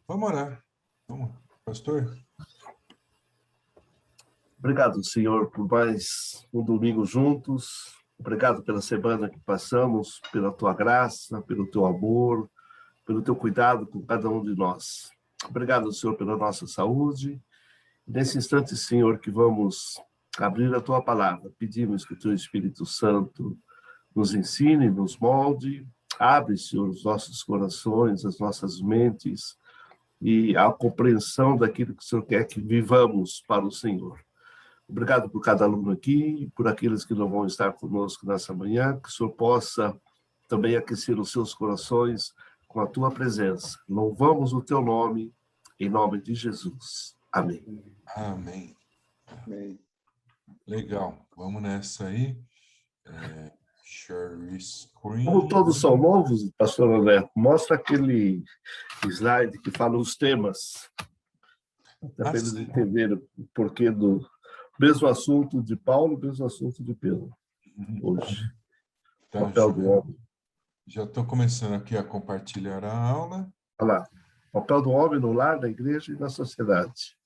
Vamos orar. Vamos, pastor. Obrigado, Senhor, por mais um domingo juntos. Obrigado pela semana que passamos, pela tua graça, pelo teu amor, pelo teu cuidado com cada um de nós. Obrigado, Senhor, pela nossa saúde. Nesse instante, Senhor, que vamos abrir a tua palavra, pedimos que o teu Espírito Santo nos ensine, nos molde. Abre, Senhor, os nossos corações, as nossas mentes e a compreensão daquilo que o Senhor quer que vivamos para o Senhor. Obrigado por cada aluno aqui, por aqueles que não vão estar conosco nessa manhã, que o Senhor possa também aquecer os seus corações com a tua presença. Louvamos o teu nome, em nome de Jesus. Amém. Amém. Amém. Legal. Vamos nessa aí. Share screen. Como todos são novos, pastor André, mostra aquele slide que fala os temas, para eles entenderem o porquê do mesmo assunto de Paulo, mesmo assunto de Pedro. Hoje, Tá, papel do homem. Já estou começando aqui a compartilhar a aula. Olha lá, papel do homem no lar, na igreja e na sociedade.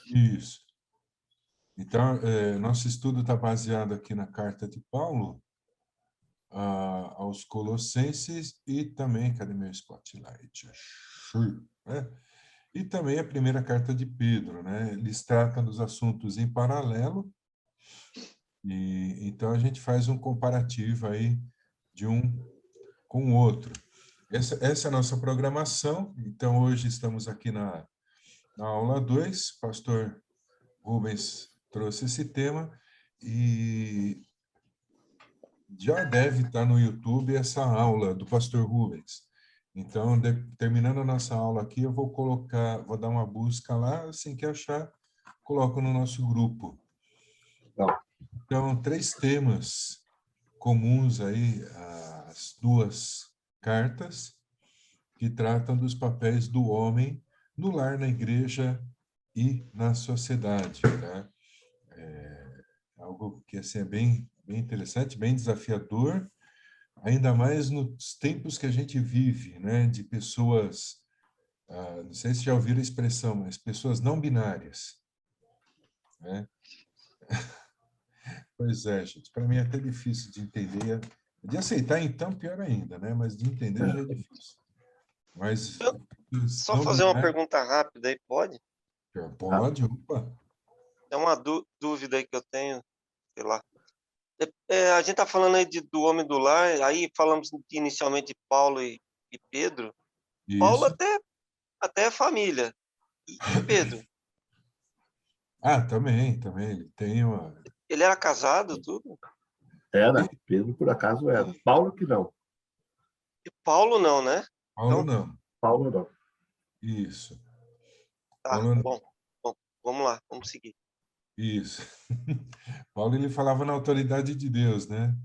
Isso. Então, nosso estudo está baseado aqui na carta de Paulo aos Colossenses e também, cadê meu spotlight? Né? E também a primeira carta de Pedro, né? Eles tratam dos assuntos em paralelo, e então a gente faz um comparativo aí de um com o outro. Essa é a nossa programação. Então, hoje estamos aqui na aula 2, pastor Rubens trouxe esse tema, e já deve estar no YouTube essa aula do pastor Rubens. Então, terminando a nossa aula aqui, eu vou dar uma busca lá, assim que achar, coloco no nosso grupo. Então, 3 temas comuns aí, as 2 cartas, que tratam dos papéis do homem no lar, na igreja e na sociedade, né? Algo que assim, é bem interessante, bem desafiador, ainda mais nos tempos que a gente vive, né? De pessoas, não sei se já ouviram a expressão, mas pessoas não binárias, né? Pois é, gente, para mim é até difícil de entender, de aceitar então pior ainda, né? Mas de entender já é difícil. Mas só fazer uma pergunta rápida aí, pode? Pode, opa. É uma dúvida aí que eu tenho, sei lá. A gente está falando aí do homem do lar, aí falamos inicialmente de Paulo e Pedro. Isso. Paulo até é família. E Pedro? Também, ele tem uma... Ele era casado, tudo? Era, Pedro por acaso era. Paulo que não. E Paulo não, né? Paulo Então, não. Paulo não. Isso. tá, Paulo... bom, vamos lá, vamos seguir. Isso. Paulo, ele falava na autoridade de Deus, né?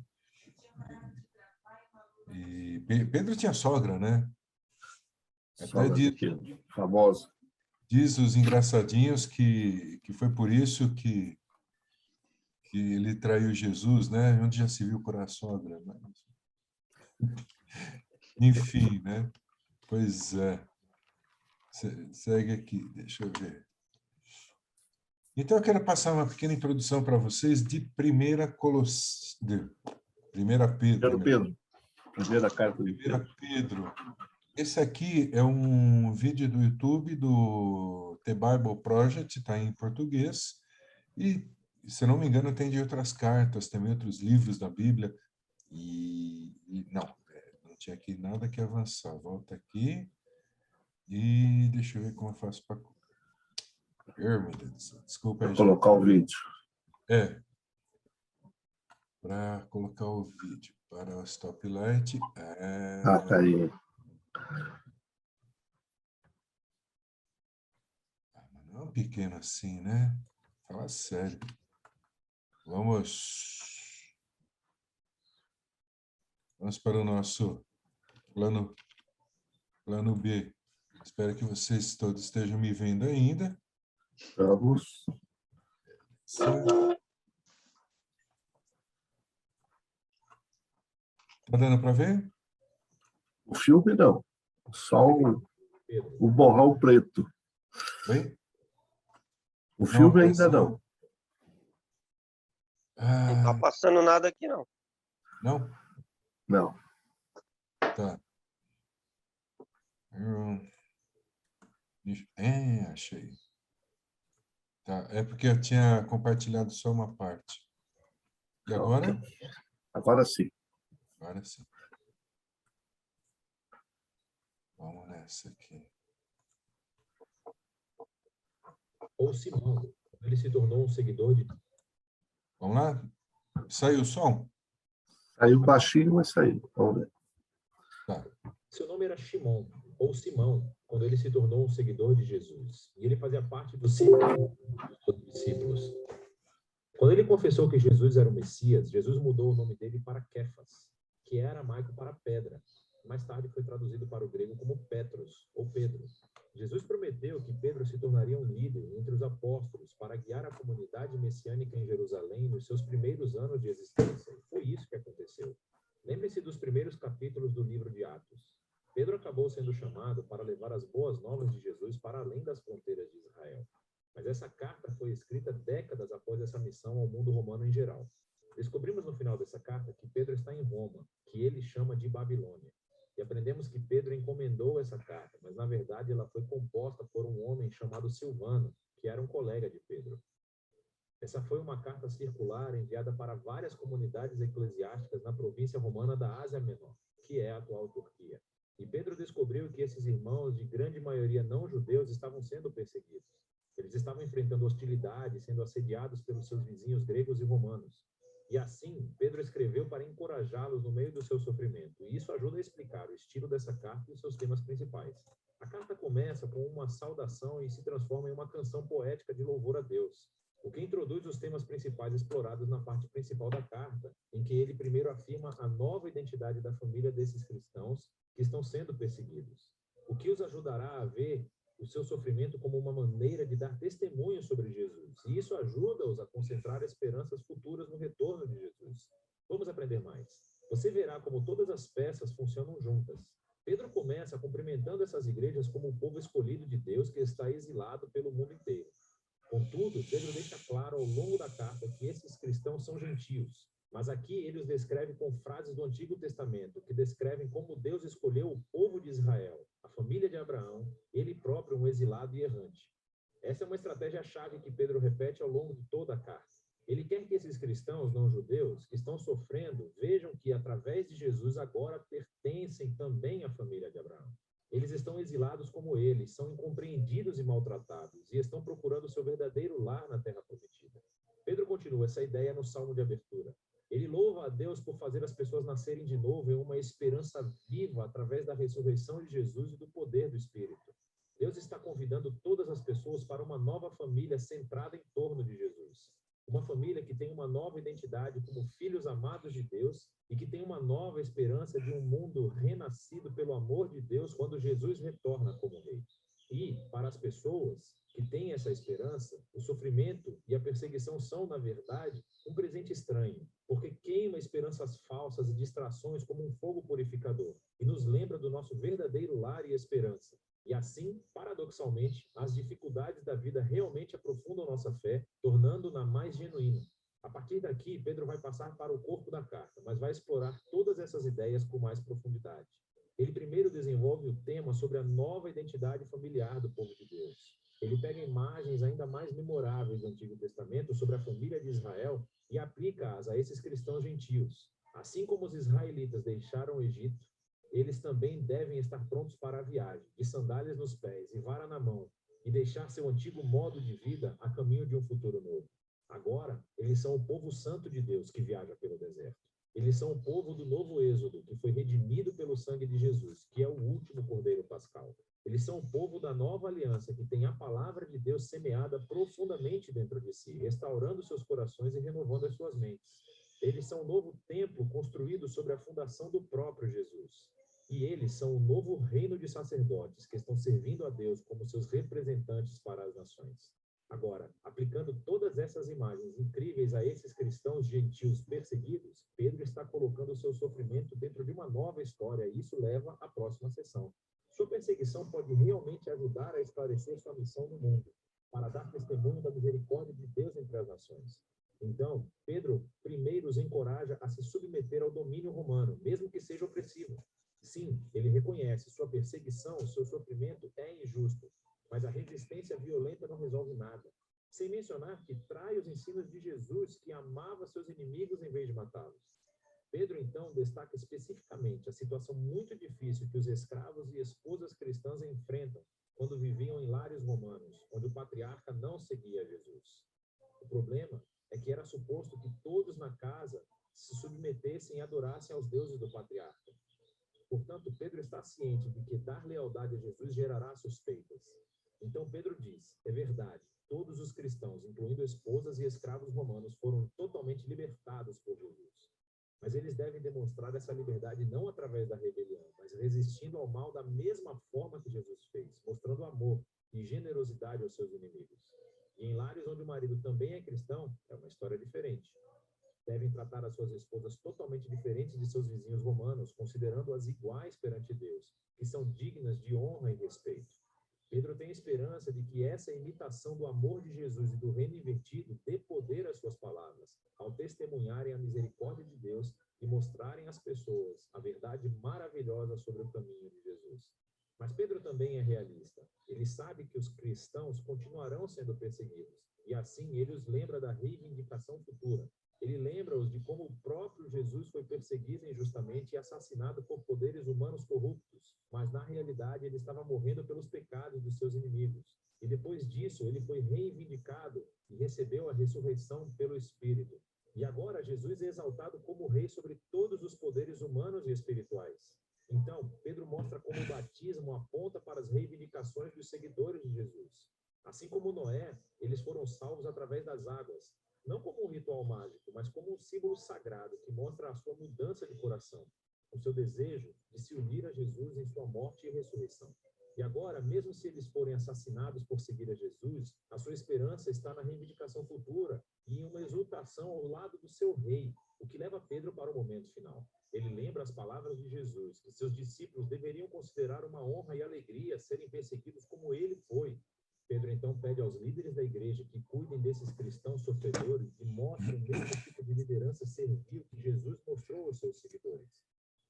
E Pedro tinha sogra, né? Sogra de Pedro, famosa. Diz os engraçadinhos que foi por isso que ele traiu Jesus, né? Onde já se viu por a sogra, né? Enfim, né? Pois é. Segue aqui, deixa eu ver. Então, eu quero passar uma pequena introdução para vocês de Primeira Pedro. Primeira carta de Primeira Pedro. Pedro. Esse aqui é um vídeo do YouTube do The Bible Project, está em português, e, se não me engano, tem de outras cartas, também outros livros da Bíblia, não tinha aqui nada que avançar. Volta aqui, e deixa eu ver como eu faço para... Desculpa aí, colocar o vídeo. Para colocar o vídeo para o stoplight. Tá aí. Não é pequeno assim, né? Fala sério. Vamos para o nosso plano B. Espero que vocês todos estejam me vendo ainda. Vamos. Tá dando para ver? O filme não. Só o Pedro. O Borrão Preto. Bem? O filme ainda esse não. Não tá passando nada aqui, não. Não? Não. Tá. Achei. Tá. É porque eu tinha compartilhado só uma parte. E agora? Ok. Agora sim. Agora sim. Vamos nessa aqui. Ou Simão, quando ele se tornou um seguidor de... Vamos lá? Saiu o som? Saiu baixinho, mas saiu. Vamos ver. Tá. Seu nome era Shimon, ou Simão, quando ele se tornou um seguidor de Jesus. E ele fazia parte do círculo dos discípulos. Quando ele confessou que Jesus era o Messias, Jesus mudou o nome dele para Kefas, que é aramaico para pedra. Mais tarde foi traduzido para o grego como Petros, ou Pedro. Jesus prometeu que Pedro se tornaria um líder entre os apóstolos para guiar a comunidade messiânica em Jerusalém nos seus primeiros anos de existência. E foi isso que aconteceu. Lembre-se dos primeiros capítulos do livro de Atos. Pedro acabou sendo chamado para levar as boas novas de Jesus para além das fronteiras de Israel. Mas essa carta foi escrita décadas após essa missão ao mundo romano em geral. Descobrimos no final dessa carta que Pedro está em Roma, que ele chama de Babilônia. E aprendemos que Pedro encomendou essa carta, mas na verdade ela foi composta por um homem chamado Silvano, que era um colega de Pedro. Essa foi uma carta circular enviada para várias comunidades eclesiásticas na província romana da Ásia Menor, que é a atual Turquia. E Pedro descobriu que esses irmãos, de grande maioria não judeus, estavam sendo perseguidos. Eles estavam enfrentando hostilidade, sendo assediados pelos seus vizinhos gregos e romanos. E assim, Pedro escreveu para encorajá-los no meio do seu sofrimento. E isso ajuda a explicar o estilo dessa carta e os seus temas principais. A carta começa com uma saudação e se transforma em uma canção poética de louvor a Deus, o que introduz os temas principais explorados na parte principal da carta, em que ele primeiro afirma a nova identidade da família desses cristãos que estão sendo perseguidos, o que os ajudará a ver o seu sofrimento como uma maneira de dar testemunho sobre Jesus. E isso ajuda-os a concentrar esperanças futuras no retorno de Jesus. Vamos aprender mais. Você verá como todas as peças funcionam juntas. Pedro começa cumprimentando essas igrejas como um povo escolhido de Deus que está exilado pelo mundo inteiro. Contudo, Pedro deixa claro ao longo da carta que esses cristãos são gentios. Mas aqui ele os descreve com frases do Antigo Testamento, que descrevem como Deus escolheu o povo de Israel, a família de Abraão, ele próprio um exilado e errante. Essa é uma estratégia-chave que Pedro repete ao longo de toda a carta. Ele quer que esses cristãos não-judeus que estão sofrendo vejam que, através de Jesus, agora pertencem também à família de Abraão. Eles estão exilados como eles, são incompreendidos e maltratados, e estão procurando seu verdadeiro lar na terra prometida. Pedro continua essa ideia no salmo de abertura. Ele louva a Deus por fazer as pessoas nascerem de novo em uma esperança viva através da ressurreição de Jesus e do poder do Espírito. Deus está convidando todas as pessoas para uma nova família centrada em torno de Jesus. Uma família que tem uma nova identidade como filhos amados de Deus e que tem uma nova esperança de um mundo renascido pelo amor de Deus quando Jesus retorna como rei. E, para as pessoas que têm essa esperança, o sofrimento e a perseguição são, na verdade, um presente estranho, porque queima esperanças falsas e distrações como um fogo purificador e nos lembra do nosso verdadeiro lar e esperança. E assim, paradoxalmente, as dificuldades da vida realmente aprofundam nossa fé, tornando-na mais genuína. A partir daqui, Pedro vai passar para o corpo da carta, mas vai explorar todas essas ideias com mais profundidade. Ele primeiro desenvolve o tema sobre a nova identidade familiar do povo de Deus. Ele pega imagens ainda mais memoráveis do Antigo Testamento sobre a família de Israel e aplica-as a esses cristãos gentios. Assim como os israelitas deixaram o Egito, eles também devem estar prontos para a viagem, de sandálias nos pés e vara na mão, e deixar seu antigo modo de vida a caminho de um futuro novo. Agora, eles são o povo santo de Deus que viaja pelo deserto. Eles são o povo do novo êxodo, que foi redimido pelo sangue de Jesus, que é o último cordeiro pascal. Eles são o povo da nova aliança, que tem a palavra de Deus semeada profundamente dentro de si, restaurando seus corações e renovando as suas mentes. Eles são o novo templo construído sobre a fundação do próprio Jesus. E eles são o novo reino de sacerdotes que estão servindo a Deus como seus representantes para as nações. Agora, aplicando todas essas imagens incríveis a esses cristãos gentios perseguidos, Pedro está colocando o seu sofrimento dentro de uma nova história, e isso leva à próxima sessão. Sua perseguição pode realmente ajudar a esclarecer sua missão no mundo, para dar testemunho da misericórdia de Deus entre as nações. Então, Pedro primeiro os encoraja a se submeter ao domínio romano, mesmo que seja opressivo. Sim, ele reconhece sua perseguição, seu sofrimento é injusto, mas a resistência violenta não resolve nada. Sem mencionar que trai os ensinos de Jesus, que amava seus inimigos em vez de matá-los. Pedro, então, destaca especificamente a situação muito difícil que os escravos e esposas cristãs enfrentam quando viviam em lares romanos, onde o patriarca não seguia Jesus. O problema é que era suposto que todos na casa se submetessem e adorassem aos deuses do patriarca. Portanto, Pedro está ciente de que dar lealdade a Jesus gerará suspeitas. Então Pedro diz, é verdade, todos os cristãos, incluindo esposas e escravos romanos, foram totalmente libertados por Jesus. Mas eles devem demonstrar essa liberdade não através da rebelião, mas resistindo ao mal da mesma forma que Jesus fez, mostrando amor e generosidade aos seus inimigos. E em lares onde o marido também é cristão, é uma história diferente. Devem tratar as suas esposas totalmente diferentes de seus vizinhos romanos, considerando-as iguais perante Deus, que são dignas de honra e respeito. Pedro tem esperança de que essa imitação do amor de Jesus e do reino invertido dê poder às suas palavras, ao testemunharem a misericórdia de Deus e mostrarem às pessoas a verdade maravilhosa sobre o caminho de Jesus. Mas Pedro também é realista. Ele sabe que os cristãos continuarão sendo perseguidos, e assim ele os lembra da reivindicação futura. Ele lembra-os de como o próprio Jesus foi perseguido injustamente e assassinado por poderes humanos corruptos, mas na realidade ele estava morrendo pelos pecados dos seus inimigos. E depois disso ele foi reivindicado e recebeu a ressurreição pelo Espírito. E agora Jesus é exaltado como rei sobre todos os poderes humanos e espirituais. Então, Pedro mostra como o batismo aponta para as reivindicações dos seguidores de Jesus. Assim como Noé, eles foram salvos através das águas, não como um ritual mágico, mas como um símbolo sagrado que mostra a sua mudança de coração, o seu desejo de se unir a Jesus em sua morte e ressurreição. E agora, mesmo se eles forem assassinados por seguir a Jesus, a sua esperança está na reivindicação futura e em uma exultação ao lado do seu rei, o que leva Pedro para o momento final. Ele lembra as palavras de Jesus, que seus discípulos deveriam considerar uma honra e alegria serem perseguidos como ele foi. Pedro então pede aos líderes da igreja que cuidem desses cristãos sofredores e mostrem o mesmo tipo de liderança servil que Jesus mostrou aos seus seguidores.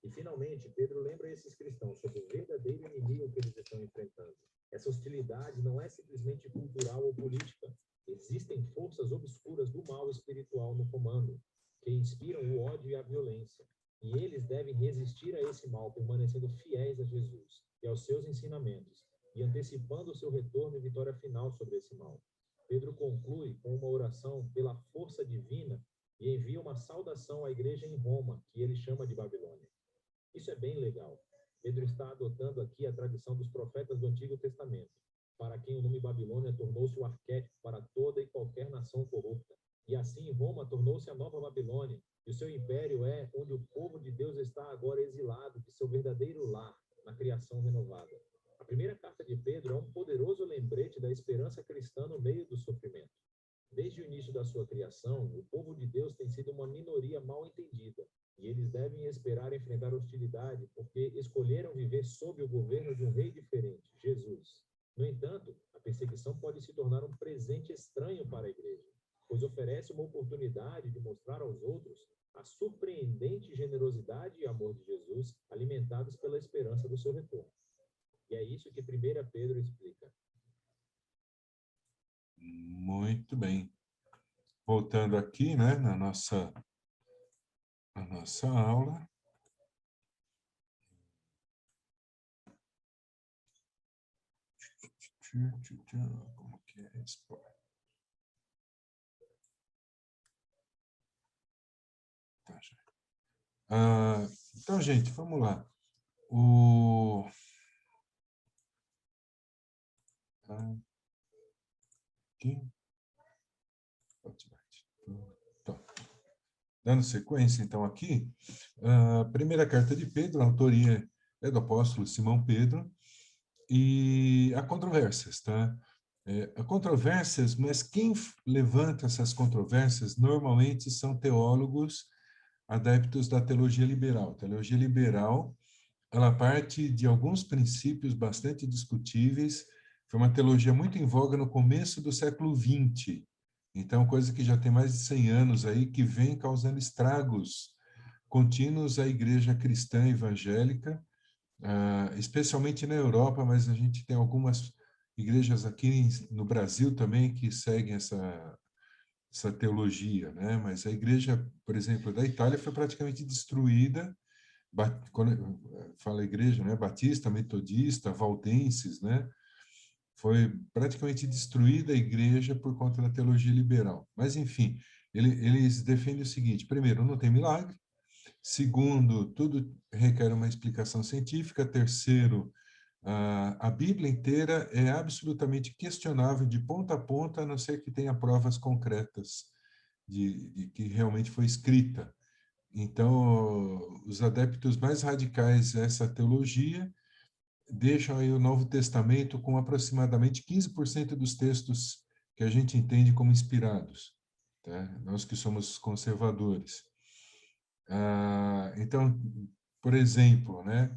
E, finalmente, Pedro lembra esses cristãos sobre o verdadeiro inimigo que eles estão enfrentando. Essa hostilidade não é simplesmente cultural ou política. Existem forças obscuras do mal espiritual no comando, que inspiram o ódio e a violência. E eles devem resistir a esse mal, permanecendo fiéis a Jesus e aos seus ensinamentos, e antecipando o seu retorno e vitória final sobre esse mal. Pedro conclui com uma oração pela força divina e envia uma saudação à igreja em Roma, que ele chama de Babilônia. Isso é bem legal. Pedro está adotando aqui a tradição dos profetas do Antigo Testamento, para quem o nome Babilônia tornou-se o arquétipo para toda e qualquer nação corrupta. E assim Roma tornou-se a nova Babilônia, e o seu império é onde o povo de Deus está agora exilado de seu verdadeiro lar, na criação renovada. A primeira carta de Pedro é um poderoso lembrete da esperança cristã no meio do sofrimento. Desde o início da sua criação, o povo de Deus tem sido uma minoria mal entendida, e eles devem esperar enfrentar hostilidade porque escolheram viver sob o governo de um rei diferente, Jesus. No entanto, a perseguição pode se tornar um presente estranho para a igreja, pois oferece uma oportunidade de mostrar aos outros a surpreendente generosidade e amor de Jesus, alimentados pela esperança do seu retorno. E é isso que 1 Pedro explica. Muito bem. Voltando aqui, né, na nossa aula. Como que é isso? Tá, já. Então, gente, vamos lá. Aqui. Então, dando sequência, então, aqui, a primeira carta de Pedro, a autoria é do apóstolo Simão Pedro, e há controvérsias, tá? Há controvérsias, mas quem levanta essas controvérsias normalmente são teólogos adeptos da teologia liberal. A teologia liberal ela parte de alguns princípios bastante discutíveis. Foi uma teologia muito em voga no começo do século XX. Então, coisa que já tem mais de 100 anos aí, que vem causando estragos contínuos à igreja cristã evangélica, especialmente na Europa, mas a gente tem algumas igrejas aqui no Brasil também que seguem essa teologia, né? Mas a igreja, por exemplo, da Itália foi praticamente destruída. Quando fala igreja, né? Batista, metodista, valdenses, né? Foi praticamente destruída a igreja por conta da teologia liberal. Mas, enfim, eles defendem o seguinte: primeiro, não tem milagre. Segundo, tudo requer uma explicação científica. Terceiro, a Bíblia inteira é absolutamente questionável de ponta a ponta, a não ser que tenha provas concretas de que realmente foi escrita. Então, os adeptos mais radicais a essa teologia deixam aí o Novo Testamento com aproximadamente 15% dos textos que a gente entende como inspirados, tá? Nós que somos conservadores. Então, por exemplo, né,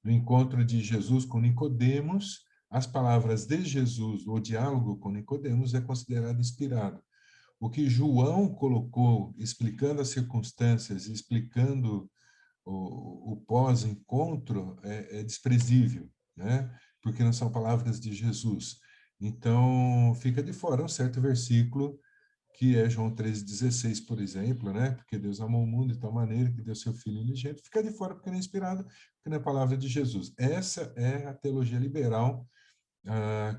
no encontro de Jesus com Nicodemos, as palavras de Jesus, o diálogo com Nicodemos é considerado inspirado. O que João colocou, explicando as circunstâncias, explicando o pós-encontro, é desprezível, né? Porque não são palavras de Jesus. Então, fica de fora um certo versículo, que é João 3,16, por exemplo, né? Porque Deus amou o mundo de tal maneira que deu seu Filho unigênito. Fica de fora porque não é inspirado, porque não é palavra de Jesus. Essa é a teologia liberal,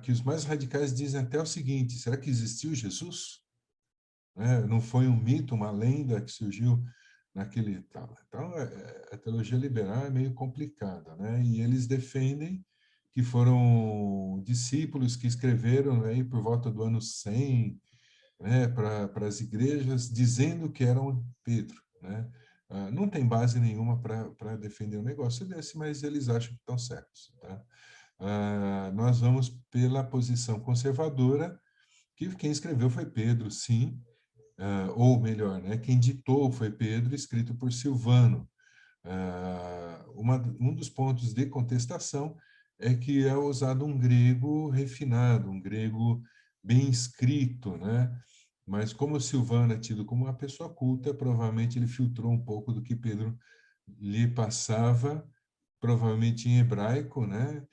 que os mais radicais dizem até o seguinte: será que existiu Jesus? Não foi um mito, uma lenda que surgiu naquele tal. Então, a teologia liberal é meio complicada, né? E eles defendem que foram discípulos que escreveram aí por volta do ano 100, né, para as igrejas, dizendo que eram Pedro, né? Não tem base nenhuma para defender um negócio desse, mas eles acham que estão certos, tá? Nós vamos pela posição conservadora, que quem escreveu foi Pedro, sim, ou melhor, né, quem ditou foi Pedro, escrito por Silvano. Um dos pontos de contestação é que é usado um grego refinado, um grego bem escrito, né? Mas como Silvano é tido como uma pessoa culta, provavelmente ele filtrou um pouco do que Pedro lhe passava, provavelmente em hebraico, né?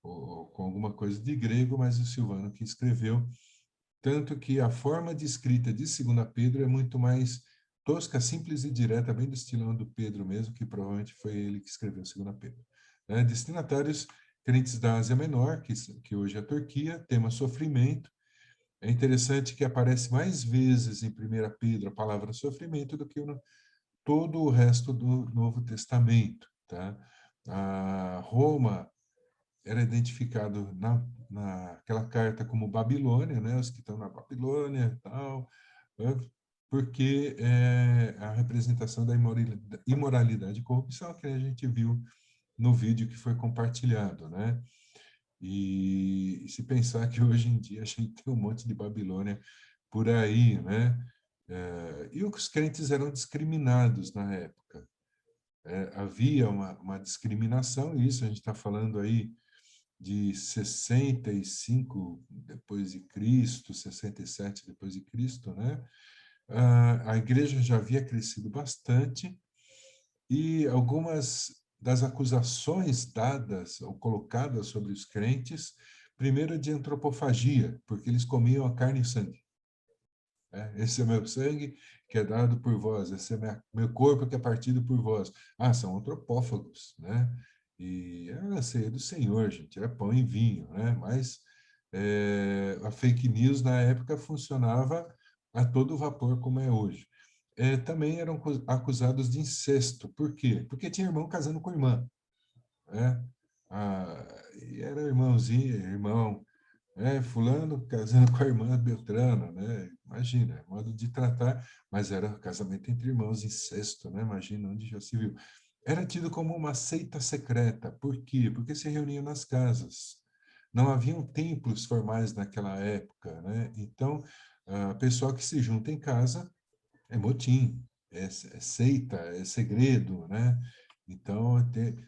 Ou com alguma coisa de grego, mas o Silvano que escreveu. Tanto que a forma de escrita de 2 Pedro é muito mais tosca, simples e direta, bem do estilão do Pedro mesmo, que provavelmente foi ele que escreveu 2 Pedro. Destinatários, crentes da Ásia Menor, que hoje é a Turquia, tema sofrimento. É interessante que aparece mais vezes em 1 Pedro a palavra sofrimento do que todo o resto do Novo Testamento, tá? Roma era identificado naquela carta como Babilônia, né? Os que estão na Babilônia e tal, né? Porque é a representação da imoralidade e corrupção que a gente viu no vídeo que foi compartilhado, né? E se pensar que hoje em dia a gente tem um monte de Babilônia por aí, né? E os crentes eram discriminados na época. Havia uma discriminação, e isso a gente está falando aí de 65 depois de Cristo, 67 depois de Cristo, né? A igreja já havia crescido bastante e algumas das acusações dadas ou colocadas sobre os crentes, primeiro de antropofagia, porque eles comiam a carne e sangue. Esse é meu sangue que é dado por vós, esse é meu corpo que é partido por vós. São antropófagos, né? E a ceia do Senhor, gente, é pão e vinho, né? Mas a fake news na época funcionava a todo vapor como é hoje. Também eram acusados de incesto. Por quê? Porque tinha irmão casando com irmã, né? E era irmãozinho, irmão, fulano casando com a irmã Beltrana, né? Imagina, é modo de tratar, mas era casamento entre irmãos, incesto, né? Imagina onde já se viu. Era tido como uma seita secreta. Por quê? Porque se reuniam nas casas. Não haviam templos formais naquela época, né? Então, a pessoa que se junta em casa é motim, é seita, é segredo, né? Então,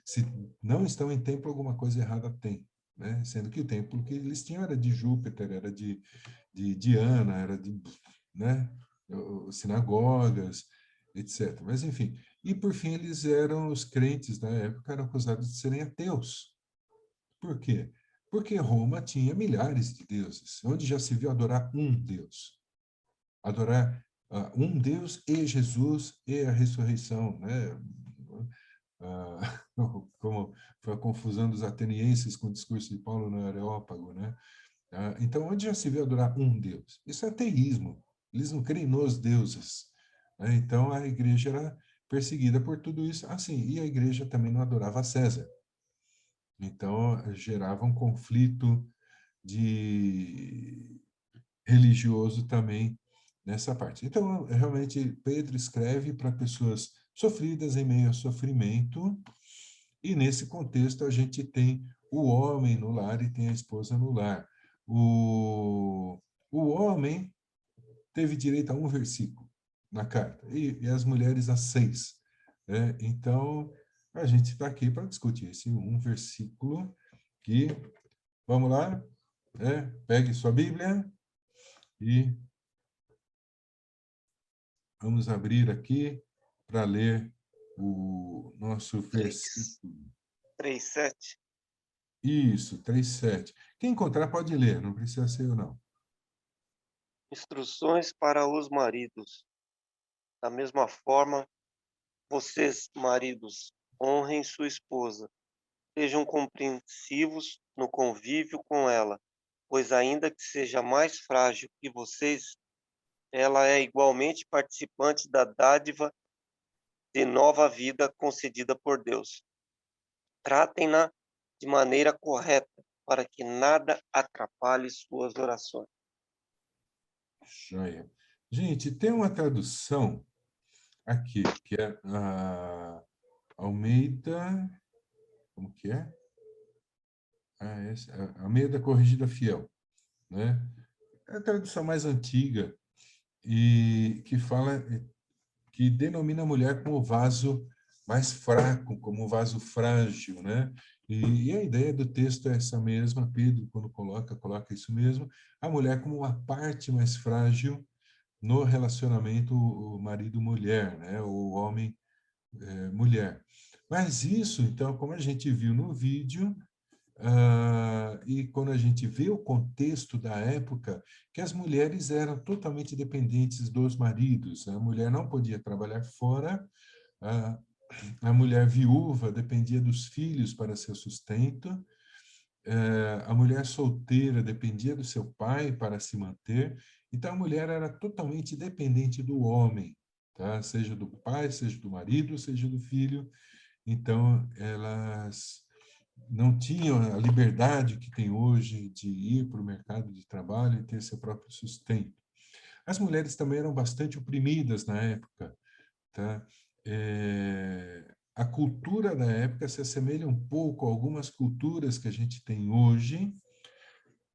se não estão em templo, alguma coisa errada tem, né? Sendo que o templo que eles tinham era de Júpiter, era de Diana, era de, né? Sinagogas, etc. Mas, enfim. E, por fim, eles eram, os crentes da época eram acusados de serem ateus. Por quê? Porque Roma tinha milhares de deuses, onde já se viu adorar um Deus. Adorar um Deus e Jesus e a ressurreição, né? Como foi a confusão dos atenienses com o discurso de Paulo no Areópago, né? Então, onde já se viu adorar um Deus? Isso é ateísmo. Eles não creem nos deuses, né? Então, a igreja era perseguida por tudo isso. Assim, e a igreja também não adorava César. Então, gerava um conflito de religioso também nessa parte. Então, realmente, Pedro escreve para pessoas sofridas em meio ao sofrimento, e nesse contexto a gente tem o homem no lar e tem a esposa no lar. O homem teve direito a um versículo na carta, e as mulheres a 6. Né? Então, a gente está aqui para discutir esse um versículo que, vamos lá, pegue sua Bíblia e vamos abrir aqui para ler o nosso versículo. 3:7. Isso, 3:7. Quem encontrar pode ler, não precisa ser eu, não. Instruções para os maridos. Da mesma forma, vocês, maridos, honrem sua esposa. Sejam compreensivos no convívio com ela, pois ainda que seja mais frágil que vocês, ela é igualmente participante da dádiva de nova vida concedida por Deus. Tratem-na de maneira correta, para que nada atrapalhe suas orações. Joia. Gente, tem uma tradução aqui, que é a Almeida... Como que é? Almeida Corrigida Fiel, né? É a tradução mais antiga e que fala, que denomina a mulher como vaso mais fraco, como vaso frágil, né? E a ideia do texto é essa mesma, Pedro, quando coloca isso mesmo, a mulher como uma parte mais frágil no relacionamento marido-mulher, né? O homem-mulher. Mas isso, então, como a gente viu no vídeo, e quando a gente vê o contexto da época, que as mulheres eram totalmente dependentes dos maridos, a mulher não podia trabalhar fora, a mulher viúva dependia dos filhos para seu sustento, a mulher solteira dependia do seu pai para se manter, então a mulher era totalmente dependente do homem, tá? Seja do pai, seja do marido, seja do filho, então elas não tinham a liberdade que tem hoje de ir para o mercado de trabalho e ter seu próprio sustento. As mulheres também eram bastante oprimidas na época, tá? A cultura da época se assemelha um pouco a algumas culturas que a gente tem hoje,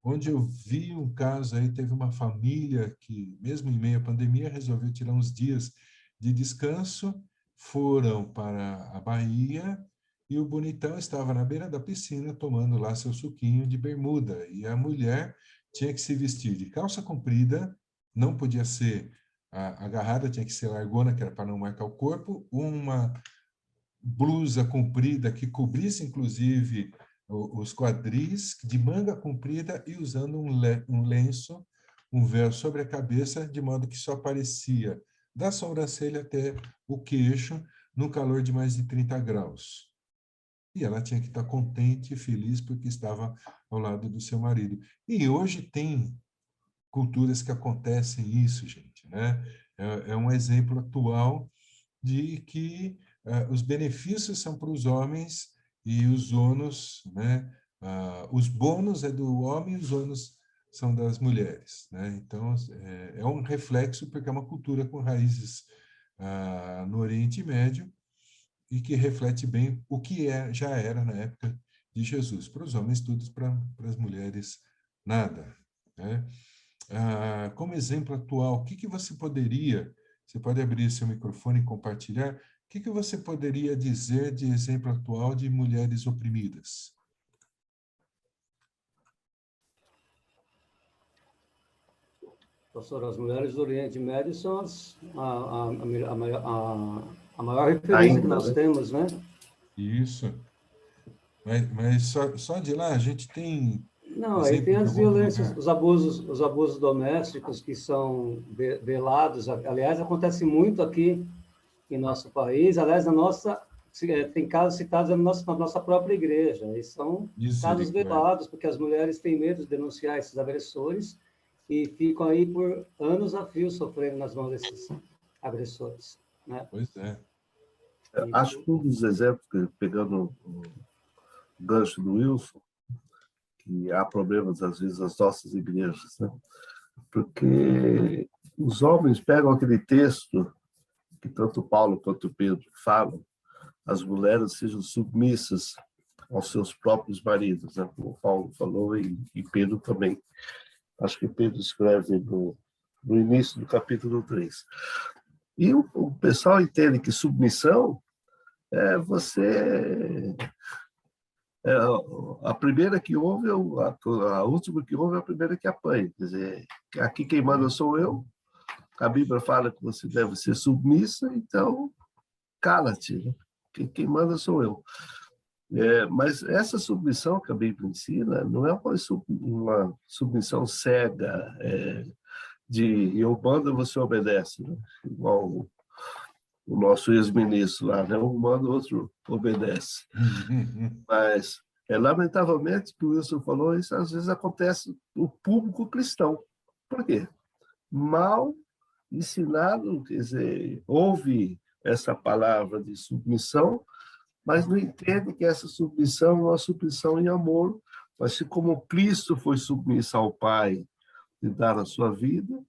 onde eu vi um caso aí, teve uma família que, mesmo em meio à pandemia, resolveu tirar uns dias de descanso, foram para a Bahia e o bonitão estava na beira da piscina tomando lá seu suquinho de bermuda, e a mulher tinha que se vestir de calça comprida, não podia ser agarrada, tinha que ser largona, que era para não marcar o corpo, uma blusa comprida que cobrisse, inclusive, os quadris, de manga comprida, e usando um lenço, um véu sobre a cabeça, de modo que só aparecia da sobrancelha até o queixo, no calor de mais de 30 graus. E ela tinha que estar contente e feliz porque estava ao lado do seu marido. E hoje tem culturas que acontecem isso, gente, né? É um exemplo atual de que os benefícios são para os homens e os ônus, né? Os bônus é do homem e os ônus são das mulheres, né? Então, é um reflexo, porque é uma cultura com raízes no Oriente Médio e que reflete bem o que já era na época de Jesus. Para os homens, tudo, para as mulheres, nada, né? Como exemplo atual, o que você poderia Você pode abrir seu microfone e compartilhar. O que você poderia dizer de exemplo atual de mulheres oprimidas? Pastor, as mulheres do Oriente Médio são a maior referência Ainda, que nós né? temos, né? Isso. Mas só de lá a gente tem Não, aí tem exemplo de as algum outro violências, lugar? os abusos domésticos que são velados. Aliás, acontece muito aqui em nosso país. Aliás, tem casos citados na nossa própria igreja. E são casos Misericórdia. velados, porque as mulheres têm medo de denunciar esses agressores e ficam aí por anos a fio sofrendo nas mãos desses agressores, né? Pois é. Acho que um dos exemplos, pegando o gancho do Wilson, que há problemas, às vezes, nas nossas igrejas, né? Porque os homens pegam aquele texto que tanto Paulo quanto Pedro falam, as mulheres sejam submissas aos seus próprios maridos, né? Como Paulo falou e Pedro também. Acho que Pedro escreve no início do capítulo 3. E o pessoal entende que submissão é você... a primeira que ouve, a última que ouve é a primeira que apanha. Quer dizer, aqui quem manda sou eu, a Bíblia fala que você deve ser submissa, então cala-te, né? Quem manda sou eu. Mas essa submissão que a Bíblia ensina não é uma submissão cega, de eu mando e você obedece, né? Igual o nosso ex-ministro lá, né? Um manda, o outro obedece. Mas, lamentavelmente, o que o Wilson falou, isso às vezes acontece no público cristão. Por quê? Mal ensinado, quer dizer, ouve essa palavra de submissão, mas não entende que essa submissão é uma submissão em amor, mas se como Cristo foi submisso ao Pai e dar a sua vida,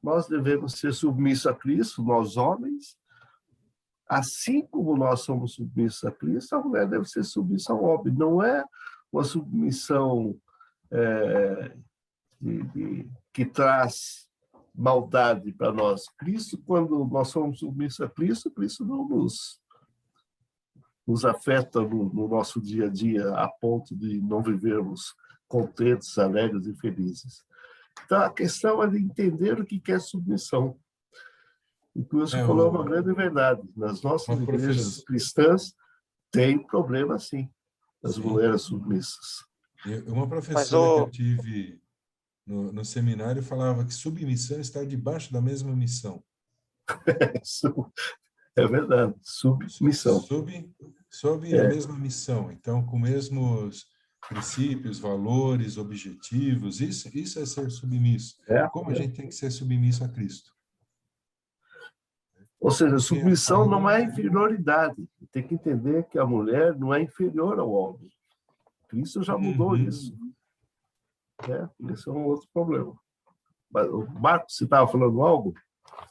nós devemos ser submissos a Cristo, nós homens, assim como nós somos submissos a Cristo, a mulher deve ser submissa ao homem. Não é uma submissão que traz maldade para nós. Cristo, quando nós somos submissos a Cristo, Cristo não nos afeta no nosso dia a dia a ponto de não vivermos contentes, alegres e felizes. Então, a questão é de entender o que é submissão. E o que você falou é uma grande verdade. Nas nossas igrejas cristãs, tem problema, sim, das mulheres submissas. Uma professora que eu tive no seminário falava que submissão está debaixo da mesma missão. Isso é verdade, submissão. Sob a mesma missão, então, com mesmos princípios, valores, objetivos, isso é ser submisso. Como a gente tem que ser submisso a Cristo. Ou seja, submissão não é inferioridade. Tem que entender que a mulher não é inferior ao homem. Cristo já mudou isso. Esse é um outro problema. Marcos, você estava falando algo?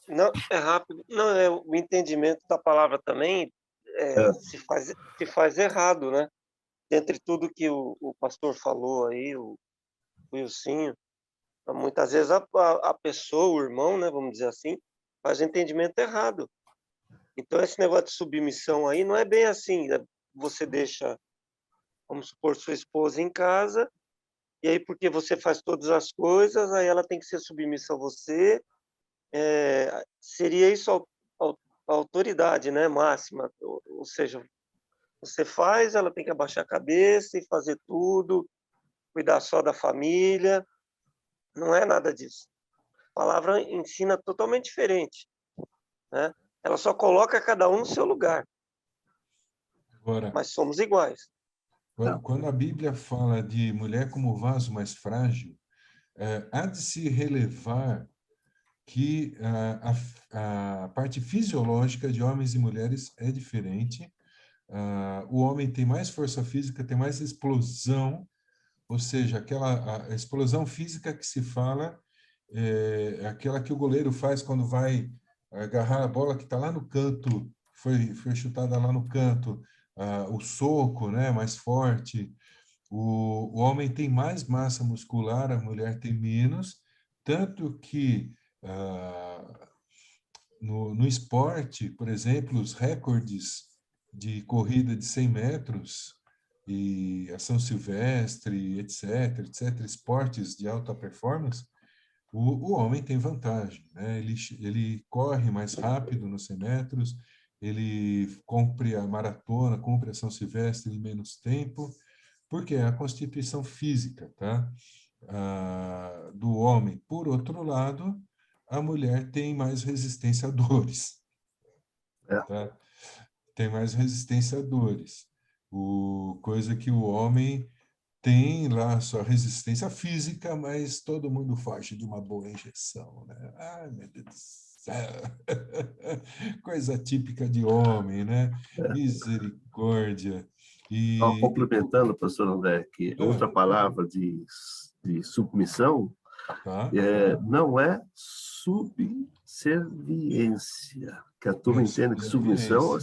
Não, é rápido. Não, o entendimento da palavra também se faz errado, né? Dentre tudo que o pastor falou aí, o Wilsinho, muitas vezes a pessoa, o irmão, né, vamos dizer assim, faz o entendimento errado. Então, esse negócio de submissão aí não é bem assim. Você deixa, vamos supor, sua esposa em casa, e aí porque você faz todas as coisas, aí ela tem que ser submissa a você. Seria isso a autoridade, né, máxima. Ou seja, você faz, ela tem que abaixar a cabeça e fazer tudo, cuidar só da família. Não é nada disso. A palavra ensina totalmente diferente, né? Ela só coloca cada um no seu lugar. Agora, mas somos iguais. Quando a Bíblia fala de mulher como vaso mais frágil, há de se relevar que a parte fisiológica de homens e mulheres é diferente. O homem tem mais força física, tem mais explosão, ou seja, a explosão física que se fala é aquela que o goleiro faz quando vai agarrar a bola que está lá no canto, foi chutada lá no canto, o soco, né, mais forte. O homem tem mais massa muscular, a mulher tem menos, tanto que no esporte, por exemplo, os recordes de corrida de 100 metros e a São Silvestre, etc., esportes de alta performance, o homem tem vantagem, né? Ele corre mais rápido nos 100 metros, ele cumpre a maratona, cumpre a São Silvestre em menos tempo, porque é a constituição física, tá? Do homem. Por outro lado, a mulher tem mais resistência a dores, tá? Tem mais resistência a dores. Coisa que o homem tem lá a sua resistência física, mas todo mundo foge de uma boa injeção, né? Ai, meu Deus do céu! Coisa típica de homem, né? Misericórdia. Só E... complementando, pastor André, que outra palavra de submissão Tá? não é subserviência, que a turma entende que submissão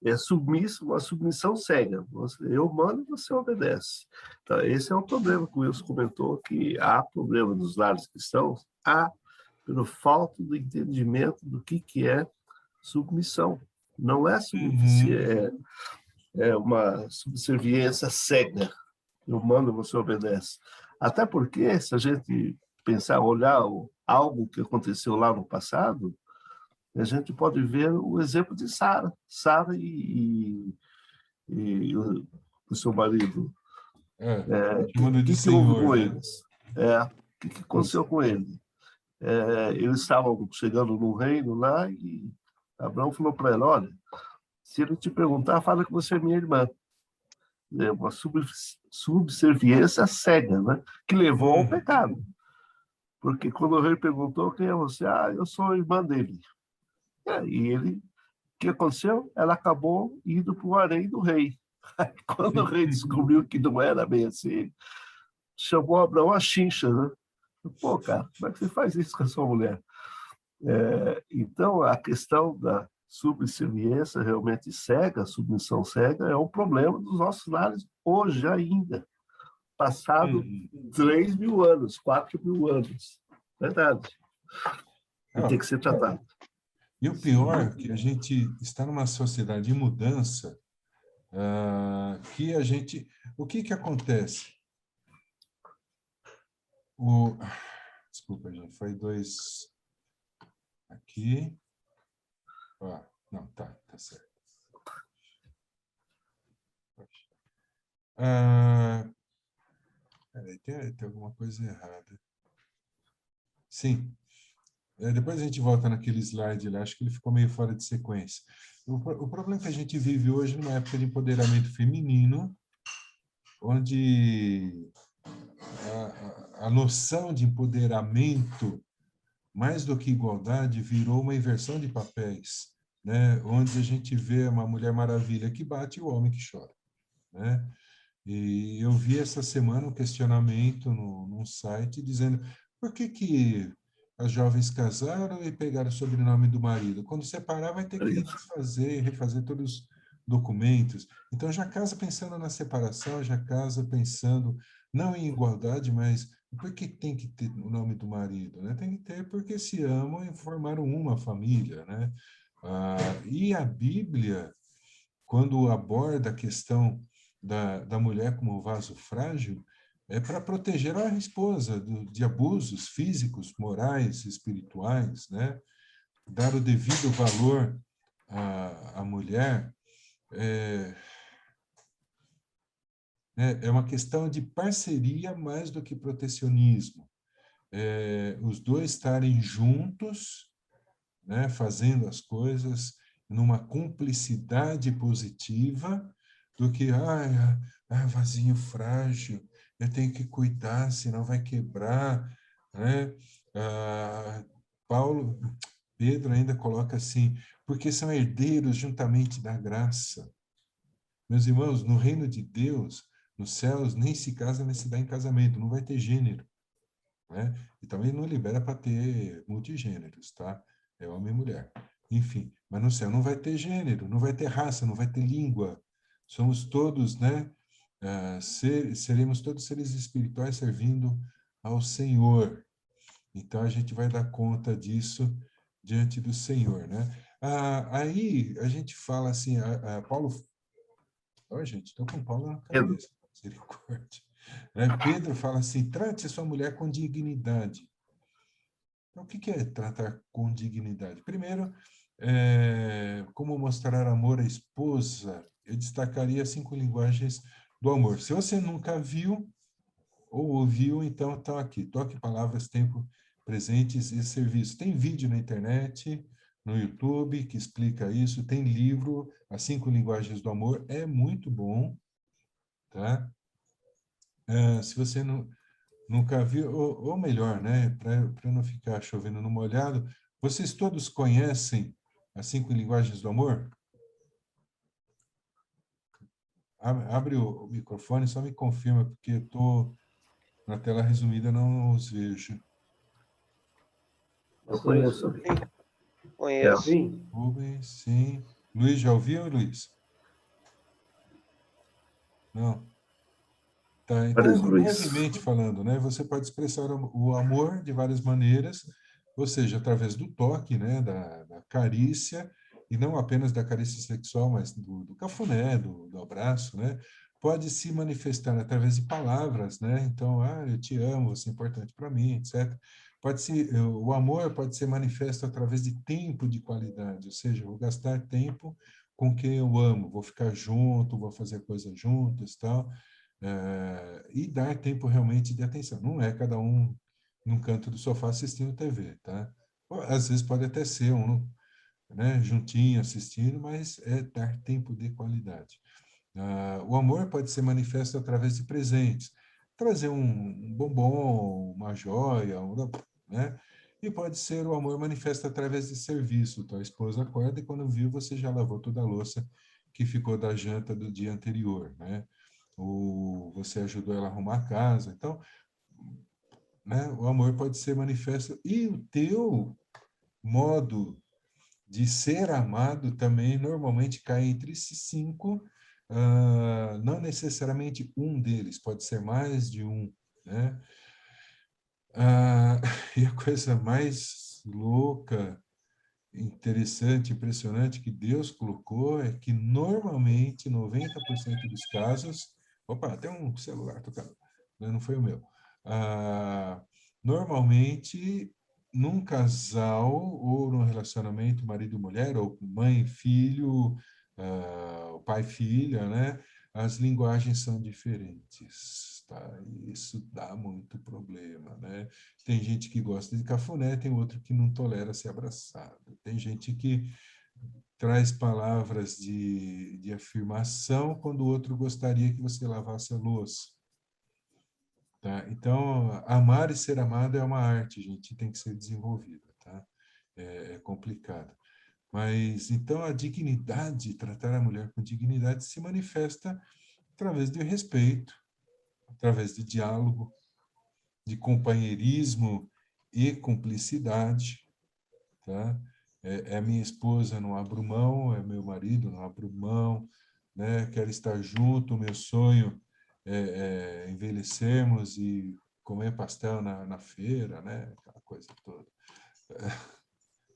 é submisso, uma submissão cega. Eu mando, você obedece. Então, esse é um problema que o Wilson comentou, que há problema nos lares cristãos, pelo falta do entendimento do que é submissão. Não é submissão, é uma subserviência cega. Eu mando, você obedece. Até porque, se a gente pensar, olhar algo que aconteceu lá no passado, a gente pode ver o exemplo de Sara. Sara e o seu marido. Chamando de Que houve com Senhor, né? eles? O que aconteceu com ele? Eles estavam chegando no reino lá e Abraão falou para ela, olha, se ele te perguntar, fala que você é minha irmã. É uma subserviência cega, né? Que levou ao pecado. Porque quando o rei perguntou quem é você, eu sou a irmã dele. E ele, o que aconteceu? Ela acabou indo para o harém do rei. Quando o rei descobriu que não era bem assim, chamou Abraão a chincha, né? Pô, cara, como é que você faz isso com a sua mulher? Então, a questão da subserviência realmente cega, a submissão cega, é um problema dos nossos lares hoje ainda. Passado 3.000 anos, 4.000 anos. Verdade. E tem que ser tratado. E o pior é que a gente está numa sociedade em mudança, que a gente... O que acontece? Desculpa, gente, foi 2 aqui. Não, tá certo. Peraí, tem alguma coisa errada. Sim. Depois a gente volta naquele slide lá, acho que ele ficou meio fora de sequência. O problema é que a gente vive hoje numa época de empoderamento feminino, onde a noção de empoderamento, mais do que igualdade, virou uma inversão de papéis, né? Onde a gente vê uma Mulher Maravilha que bate e o homem que chora, né? E eu vi essa semana um questionamento num site dizendo por que as jovens casaram e pegaram o sobrenome do marido? Quando separar, vai ter que desfazer, refazer todos os documentos. Então, já casa pensando na separação, já casa pensando não em igualdade, mas por que tem que ter o nome do marido? Né? Tem que ter porque se amam e formaram uma família, né? E a Bíblia, quando aborda a questão da mulher como vaso frágil, é para proteger a esposa de abusos físicos, morais, espirituais, né? Dar o devido valor à mulher é uma questão de parceria mais do que protecionismo. Os dois estarem juntos, né? Fazendo as coisas numa cumplicidade positiva, do que, vasinho frágil, eu tenho que cuidar, senão vai quebrar, né? Pedro ainda coloca assim, porque são herdeiros juntamente da graça. Meus irmãos, no reino de Deus, nos céus, nem se casa nem se dá em casamento, não vai ter gênero, né? E também não libera para ter multigêneros, tá? É homem e mulher. Enfim, mas no céu não vai ter gênero, não vai ter raça, não vai ter língua. Somos todos, né? Seremos todos seres espirituais servindo ao Senhor. Então, a gente vai dar conta disso diante do Senhor, né? Aí a gente fala assim, Paulo... Ó, gente, estou com Paulo na cabeça, misericórdia. Pedro fala assim, trate a sua mulher com dignidade. Então, o que é tratar com dignidade? Primeiro, como mostrar amor à esposa, eu destacaria 5 linguagens do amor. Se você nunca viu ou ouviu, então estão aqui. Toque palavras, tempo, presentes e serviço. Tem vídeo na internet, no YouTube, que explica isso. Tem livro, As 5 Linguagens do Amor. É muito bom, tá? Se você nunca viu, ou melhor, né? Para não ficar chovendo no molhado, vocês todos conhecem As 5 Linguagens do Amor? Abre o microfone, só me confirma, porque eu estou na tela resumida, não os vejo. Eu conheço. Conheço. Sim. Rubens, sim. Luiz, já ouviu, Luiz? Não. Tá, então, brevemente falando, né? Você pode expressar o amor de várias maneiras, ou seja, através do toque, né? Da carícia, e não apenas da carícia sexual, mas do cafuné, do abraço, né? Pode se manifestar através de palavras, né? Então, eu te amo, você é importante para mim, etc. O amor pode ser manifesto através de tempo de qualidade, ou seja, vou gastar tempo com quem eu amo, vou ficar junto, vou fazer coisas juntos, tal. E dar tempo realmente de atenção. Não é cada um num canto do sofá assistindo TV, tá? Às vezes pode até ser né, juntinho assistindo, mas é dar tempo de qualidade. O amor pode ser manifesto através de presentes. Trazer um bombom, uma joia, né? E pode ser o amor manifesto através de serviço. Então, a esposa acorda e quando viu, você já lavou toda a louça que ficou da janta do dia anterior, né? Ou você ajudou ela a arrumar a casa. Então, né, o amor pode ser manifesto. E o teu modo de ser amado também normalmente cai entre esses 5, não necessariamente um deles, pode ser mais de um, né? E a coisa mais louca, interessante, impressionante que Deus colocou é que normalmente 90% dos casos... Opa, tem um celular tocando, não foi o meu. Normalmente, num casal ou num relacionamento marido-mulher, ou mãe filho, o pai filha, né? As linguagens são diferentes, tá? E isso dá muito problema, né? Tem gente que gosta de cafuné, tem outro que não tolera ser abraçado. Tem gente que traz palavras de afirmação quando o outro gostaria que você lavasse a louça. Tá? Então, amar e ser amado é uma arte, gente, tem que ser desenvolvida, tá? É complicado. Mas, então, a dignidade, tratar a mulher com dignidade se manifesta através de respeito, através de diálogo, de companheirismo e cumplicidade, tá? É minha esposa, não abro mão, é meu marido, não abro mão, né? Quero estar junto, o meu sonho é envelhecermos e comer pastel na feira, né? Aquela coisa toda.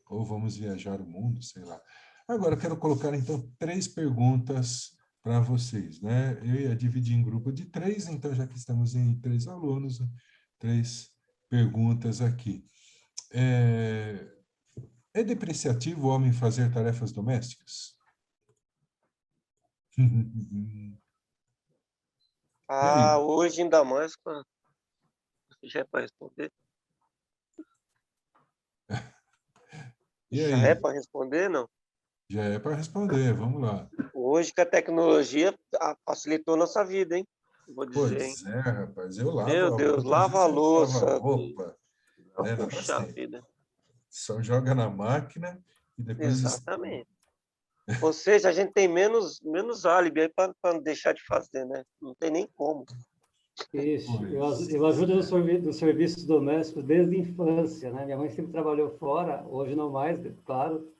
Ou vamos viajar o mundo, sei lá. Agora, eu quero colocar, então, 3 perguntas para vocês, né? Eu ia dividir em grupo de 3, então, já que estamos em 3 alunos, 3 perguntas aqui. É depreciativo o homem fazer tarefas domésticas? E aí? Hoje ainda mais já é para responder? E Já é aí? para responder, não? Já é para responder, vamos lá. Hoje que a tecnologia facilitou nossa vida, hein? Vou dizer, hein? Pois é, rapaz, eu lavo Meu a Deus, roupa, às lava vezes a você não lava a louça. roupa, né? Não dá Puxa tempo. vida. Só joga na máquina e depois... Exatamente. Ou seja, a gente tem menos álibi aí para deixar de fazer, né? Não tem nem como. Isso. Pois. Eu ajudo no serviços domésticos desde a infância, né? Minha mãe sempre trabalhou fora, hoje não mais, claro,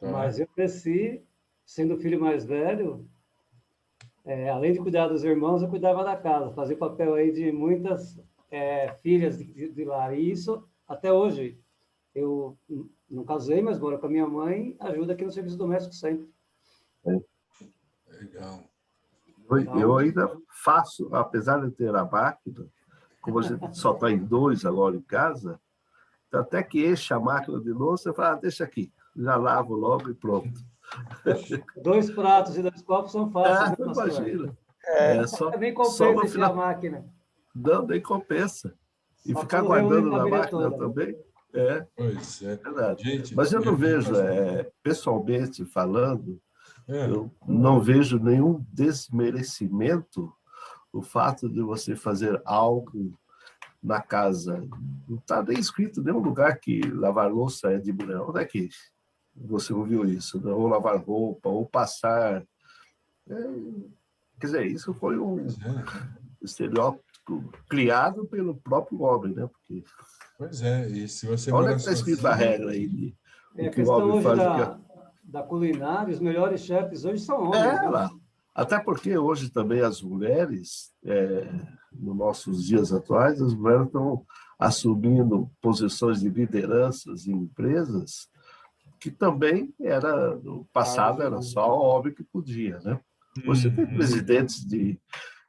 Tá. mas eu cresci sendo o filho mais velho, além de cuidar dos irmãos, eu cuidava da casa, fazia o papel aí de muitas filhas de lar. E isso, até hoje, eu Não casei, mas moro com a minha mãe, ajuda aqui no serviço doméstico sempre. Legal. Eu ainda faço, apesar de ter a máquina, como a gente só está em 2 agora em casa, então até que enche a máquina de louça, eu falo, deixa aqui, já lavo logo e pronto. 2 pratos e 2 copos são fáceis, né, pastor? Imagina. Nem Só compensa no encher a final. máquina. Não, nem compensa. E Só ficar quando reúne guardando a na família máquina toda. também, Pois é. verdade. Gente, Mas eu não vejo, posso- pessoalmente falando, é, eu não vejo nenhum desmerecimento o fato de você fazer algo na casa. Não está nem escrito em nenhum lugar que lavar louça é de mulher. Onde é que você ouviu isso? Né? Ou lavar roupa, ou passar. Quer dizer, isso foi um pois é. estereótipo criado pelo próprio homem, né? Porque Pois é, e se você onde é mora que está escrito a sozinho, regra aí de É o a que o questão homem hoje faz? da culinária, os melhores chefes hoje são homens, né? Lá. Até porque hoje também as mulheres, nos nossos dias atuais, as mulheres estão assumindo posições de lideranças em empresas que também era, no passado, era só o homem que podia, né? Você tem presidentes de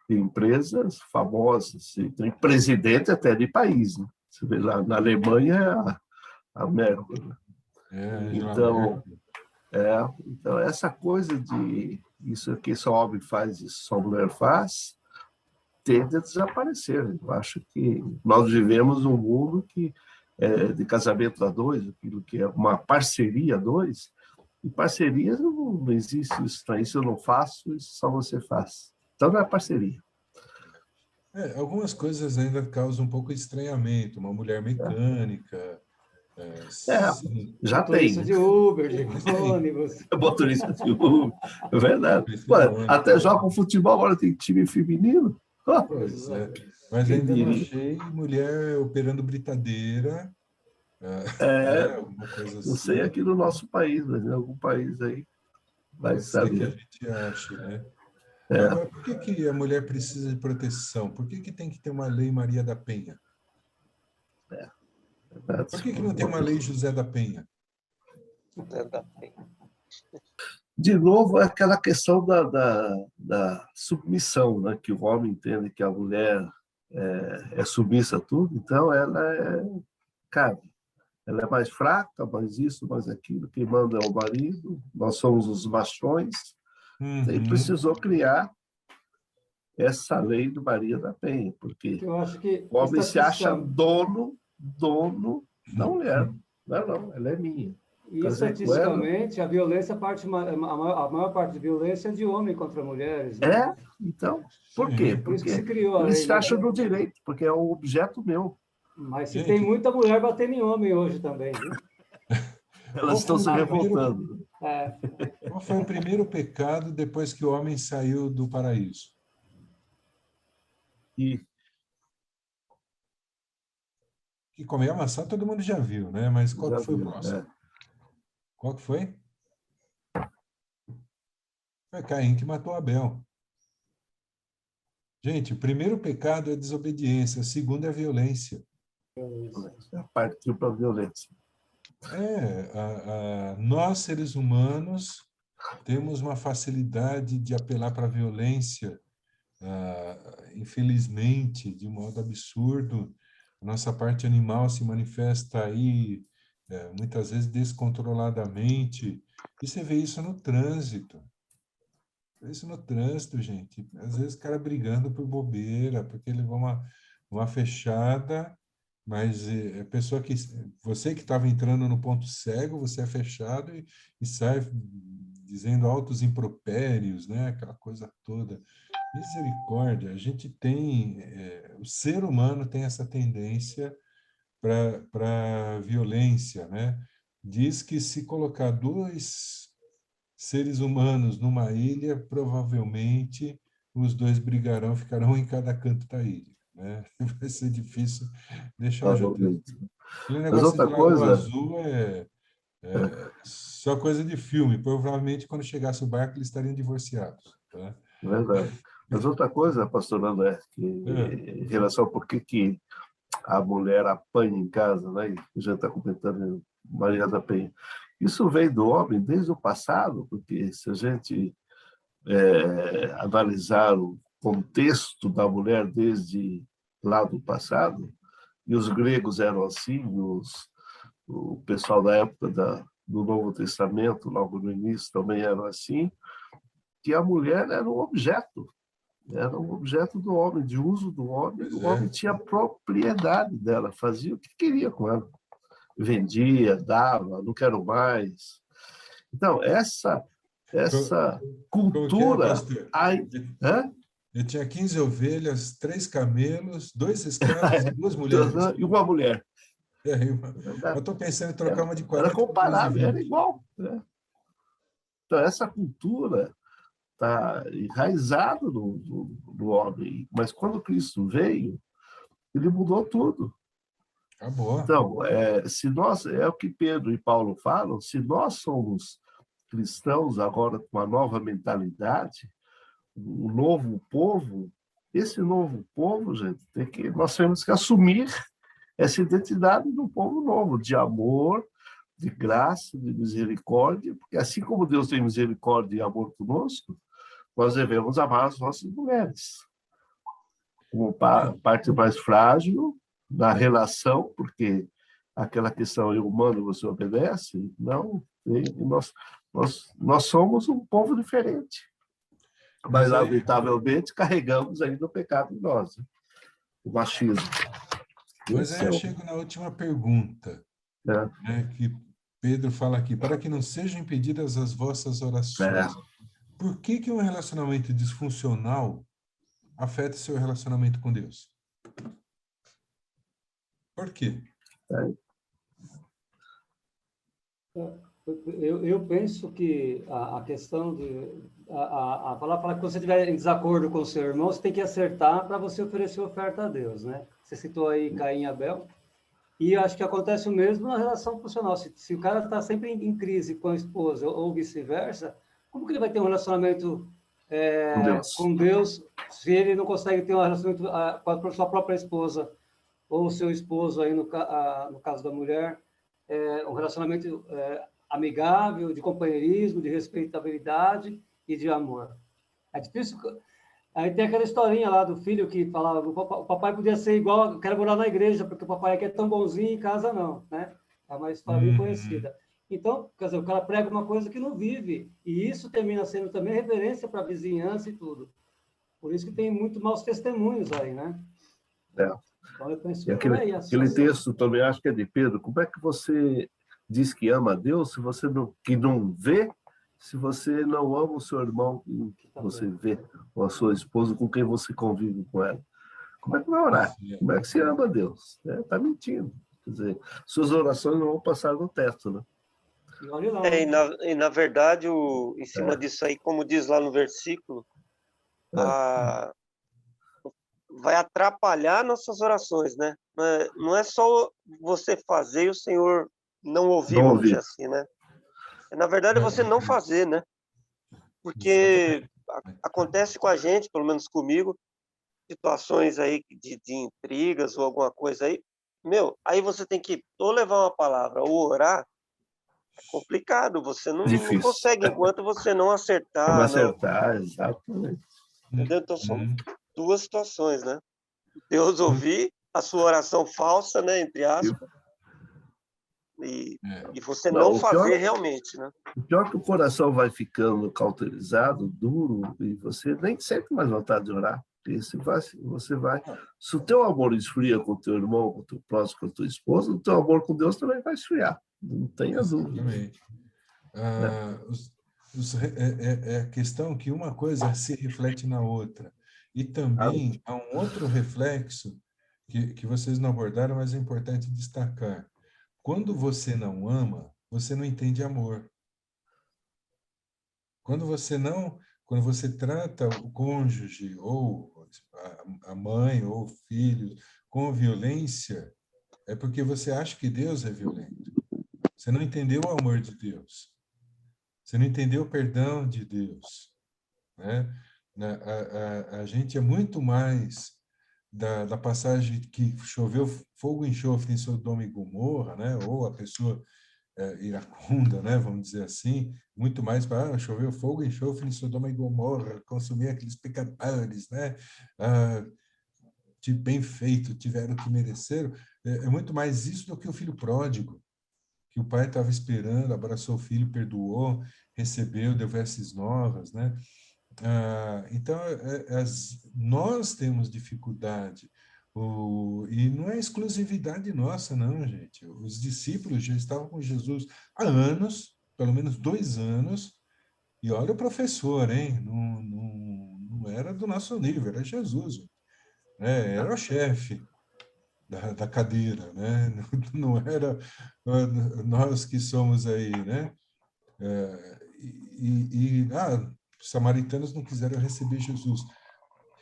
empresas famosas, e tem presidente até de país, né? Você vê lá na Alemanha, a Merkel, né? Angela Então, Merkel. então, essa coisa de isso aqui só homem faz, isso só mulher faz, tende a desaparecer. Eu acho que nós vivemos um mundo que de casamento a 2, aquilo que é uma parceria a 2, e parceria não existe isso, tá? Isso eu não faço, isso só você faz. Então não é parceria. Algumas coisas ainda causam um pouco de estranhamento. Uma mulher mecânica, sim, Já tem, Motorista né? de Uber, de tem. ônibus. Motorista de Uber, é verdade. Motorista de Ué, ônibus. até joga um futebol, agora tem time feminino. Pois é. Mas Quem ainda não diria? achei mulher operando britadeira, alguma coisa Não sei assim. aqui no nosso país, mas em algum país aí vai Pode ser que a saber. gente ache, né? Agora, por que que a mulher precisa de proteção? Por que que tem que ter uma lei Maria da Penha? Por que que não tem uma lei José da Penha? De novo, é aquela questão da submissão, né? Que o homem entende que a mulher é submissa a tudo, então cara, ela é mais fraca, mais isso, mais aquilo, quem manda é o marido, nós somos os machões, e precisou criar essa lei do Maria da Penha, porque Eu acho que, o homem se acha dono da mulher. Não, ela é minha. e Casei com ela. estatisticamente, a violência a maior parte de violência é de homem contra mulheres, né? Então, por quê? Sim. Por isso que Porque se criou a eles lei, se né? acham no direito, porque é um objeto meu. Mas se tem Gente, muita mulher batendo em homem hoje também, viu? Elas estão se revoltando. Qual foi o primeiro pecado depois que o homem saiu do paraíso? E Que comer a maçã todo mundo já viu, né? Mas qual já que foi o viu, próximo? Qual que foi? Foi Caim que matou Abel. Gente, o primeiro pecado é a desobediência, o segundo é a violência. partiu para a violência. Nós, seres humanos, temos uma facilidade de apelar para a violência, infelizmente, de um modo absurdo. A nossa parte animal se manifesta aí, muitas vezes descontroladamente, e você vê isso no trânsito. Isso no trânsito, gente. Às vezes o cara brigando por bobeira, porque ele levou uma fechada, mas a pessoa que... Você que estava entrando no ponto cego, você é fechado e sai dizendo altos impropérios, né? Aquela coisa toda. Misericórdia, a gente tem... o ser humano tem essa tendência para violência, né? Diz que se colocar dois seres humanos numa ilha, provavelmente os dois brigarão, ficarão em cada canto da ilha, né? Vai ser difícil deixar o juteu. Aquele Mas negócio de outra Lagoa coisa, Azul é só coisa de filme. Provavelmente, quando chegasse o barco, eles estariam divorciados. Tá? verdade. Mas outra coisa, pastor André, que em relação a por que a mulher apanha em casa, né? E a gente está comentando Maria da Penha. Isso vem do homem desde o passado, porque se a gente analisar o contexto da mulher desde lá do passado, e os gregos eram assim, o pessoal da época do Novo Testamento, logo no início, também eram assim, que a mulher era um objeto do homem, de uso do homem. Pois O é. homem tinha a propriedade dela, fazia o que queria com ela. Vendia, dava, não quero mais. Então, essa Como que é, cultura... pastor? Hã? Eu tinha 15 ovelhas, 3 camelos, 2 escravos e 2 mulheres. E uma mulher. Eu estou pensando em trocar uma de Era 40 por 2 de comparável, era 20. igual. Né? Então, essa cultura está enraizada no homem. Mas quando Cristo veio, ele mudou tudo. Acabou. Então, se nós, é o que Pedro e Paulo falam, se nós somos cristãos agora com uma nova mentalidade, um novo povo, esse novo povo, gente, nós temos que assumir essa identidade de um povo novo, de amor, de graça, de misericórdia, porque assim como Deus tem misericórdia e amor conosco, nós devemos amar as nossas mulheres. Como parte mais frágil da relação, porque aquela questão eu mando, você obedece, não, nós somos um povo diferente. Mas, lamentavelmente, carregamos ainda o pecado em nós, né? O machismo. Mas aí eu chego na última pergunta, né, que Pedro fala aqui, para que não sejam impedidas as vossas orações. Por que um relacionamento disfuncional afeta o seu relacionamento com Deus? Por quê? Eu penso que a questão de... A palavra fala que quando você estiver em desacordo com o seu irmão, você tem que acertar para você oferecer oferta a Deus, né? Você citou aí Caim e Abel, e acho que acontece o mesmo na relação profissional. Se o cara está sempre em crise com a esposa ou vice-versa, como que ele vai ter um relacionamento com Deus se ele não consegue ter um relacionamento com a sua própria esposa ou seu esposo, aí no caso da mulher, um relacionamento amigável, de companheirismo, de respeitabilidade e de amor. É difícil. Aí tem aquela historinha lá do filho que falava, o papai podia ser igual, quero morar na igreja, porque o papai aqui é tão bonzinho, em casa não, né? É uma história bem conhecida. Então, quer dizer, o cara prega uma coisa que não vive, e isso termina sendo também referência para a vizinhança e tudo. Por isso que tem muito maus testemunhos aí, né? Então, eu penso que aquele texto também, acho que é de Pedro, como é que você diz que ama a Deus se você não vê, se você não ama o seu irmão que você vê, ou a sua esposa com quem você convive com ela? Como é que vai orar? Como é que você ama a Deus? Está mentindo. Quer dizer, suas orações não vão passar no teto, né? E na verdade, em cima disso aí, como diz lá no versículo, vai atrapalhar nossas orações, né? Não é só você fazer e o Senhor não ouvir, vamos dizer assim, né? Na verdade, é você não fazer, né? Porque acontece com a gente, pelo menos comigo, situações aí de intrigas ou alguma coisa aí. Aí você tem que ou levar uma palavra ou orar. É complicado, você não consegue enquanto você não acertar. Não acertar, exatamente. Entendeu? Então são duas situações, né? Deus ouvir a sua oração falsa, né, entre aspas, e você não fazer realmente, né? O pior é que o coração vai ficando cauterizado, duro, e você nem sente mais vontade de orar. Você vai. Se o teu amor esfria com o teu irmão, com o teu próximo, com a tua esposa, o teu amor com Deus também vai esfriar. Não tenha dúvida. Exatamente. É a questão que uma coisa se reflete na outra. E também há um outro reflexo que vocês não abordaram, mas é importante destacar. Quando você não ama, você não entende amor. Quando você trata o cônjuge ou a mãe ou o filho com violência, é porque você acha que Deus é violento. Você não entendeu o amor de Deus. Você não entendeu o perdão de Deus, né? A gente é muito mais da passagem que choveu fogo e enxofre em Sodoma e Gomorra, né? Ou a pessoa iracunda, né, vamos dizer assim, muito mais para choveu fogo e enxofre em Sodoma e Gomorra, consumir aqueles pecadores, né, de bem feito, tiveram o que mereceram. É muito mais isso do que o filho pródigo, que o pai estava esperando, abraçou o filho, perdoou, recebeu, deu vestes novas, né? Então, nós temos dificuldade, e não é exclusividade nossa, não, gente. Os discípulos já estavam com Jesus há anos, pelo menos 2 anos, e olha o professor, hein? Não era do nosso nível, era Jesus, né? Era o chefe da cadeira, né? Não era nós que somos aí, né? Os samaritanos não quiseram receber Jesus.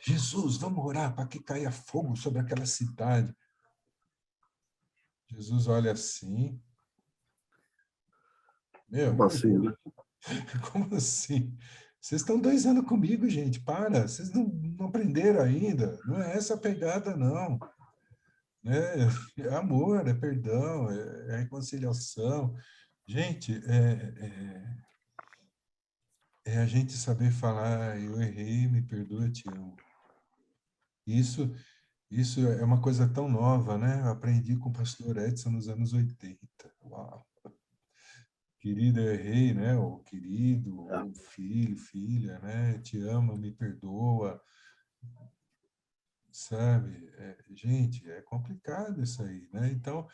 Jesus, vamos orar para que caia fogo sobre aquela cidade. Jesus olha assim. Meu, Como assim, né? como assim? Vocês estão 2 anos comigo, gente, para. Vocês não aprenderam ainda. Não é essa a pegada, não. É amor, é perdão, é reconciliação. Gente, é a gente saber falar, eu errei, me perdoa, eu te amo. Isso é uma coisa tão nova, né? Eu aprendi com o pastor Edson nos anos 80. Uau! Querido, eu errei, né? Ou querido, ou filho, filha, né? Te amo, me perdoa, sabe? Gente, é complicado isso aí, né? Então,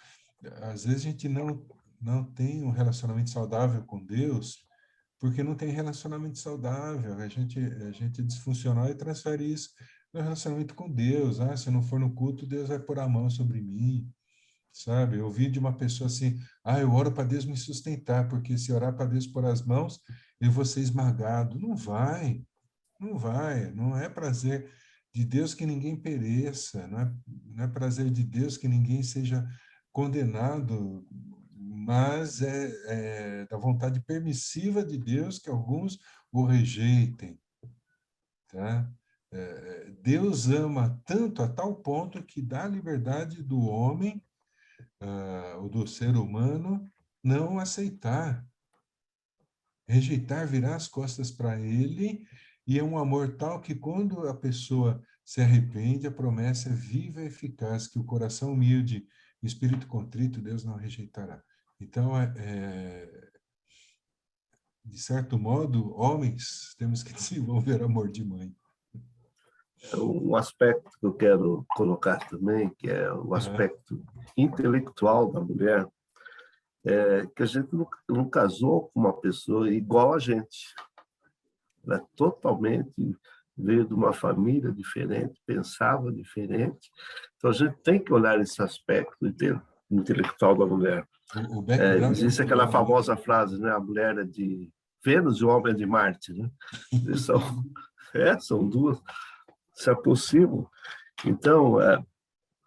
às vezes a gente não tem um relacionamento saudável com Deus porque não tem relacionamento saudável. A gente é disfuncional e transfere isso no relacionamento com Deus. Se eu não for no culto, Deus vai pôr a mão sobre mim, sabe? Eu ouvi de uma pessoa assim, eu oro para Deus me sustentar, porque se orar para Deus pôr as mãos, eu vou ser esmagado. Não vai, não vai. Não é prazer de Deus que ninguém pereça, não é prazer de Deus que ninguém seja condenado, mas é da vontade permissiva de Deus que alguns o rejeitem, tá? Deus ama tanto a tal ponto que dá a liberdade do homem, ou do ser humano, não aceitar, rejeitar, virar as costas para ele, e é um amor tal que quando a pessoa se arrepende, a promessa é viva e eficaz, que o coração humilde e o espírito contrito Deus não rejeitará. Então, de certo modo, homens, temos que desenvolver amor de mãe. Um aspecto que eu quero colocar também, que é o aspecto intelectual da mulher, é que a gente não casou com uma pessoa igual a gente. Ela é totalmente veio de uma família diferente, pensava diferente. Então, a gente tem que olhar esse aspecto intelectual da mulher. O background Existe aquela famosa frase, né? A mulher é de Vênus e o homem é de Marte, né? Eles são duas, se é possível. Então,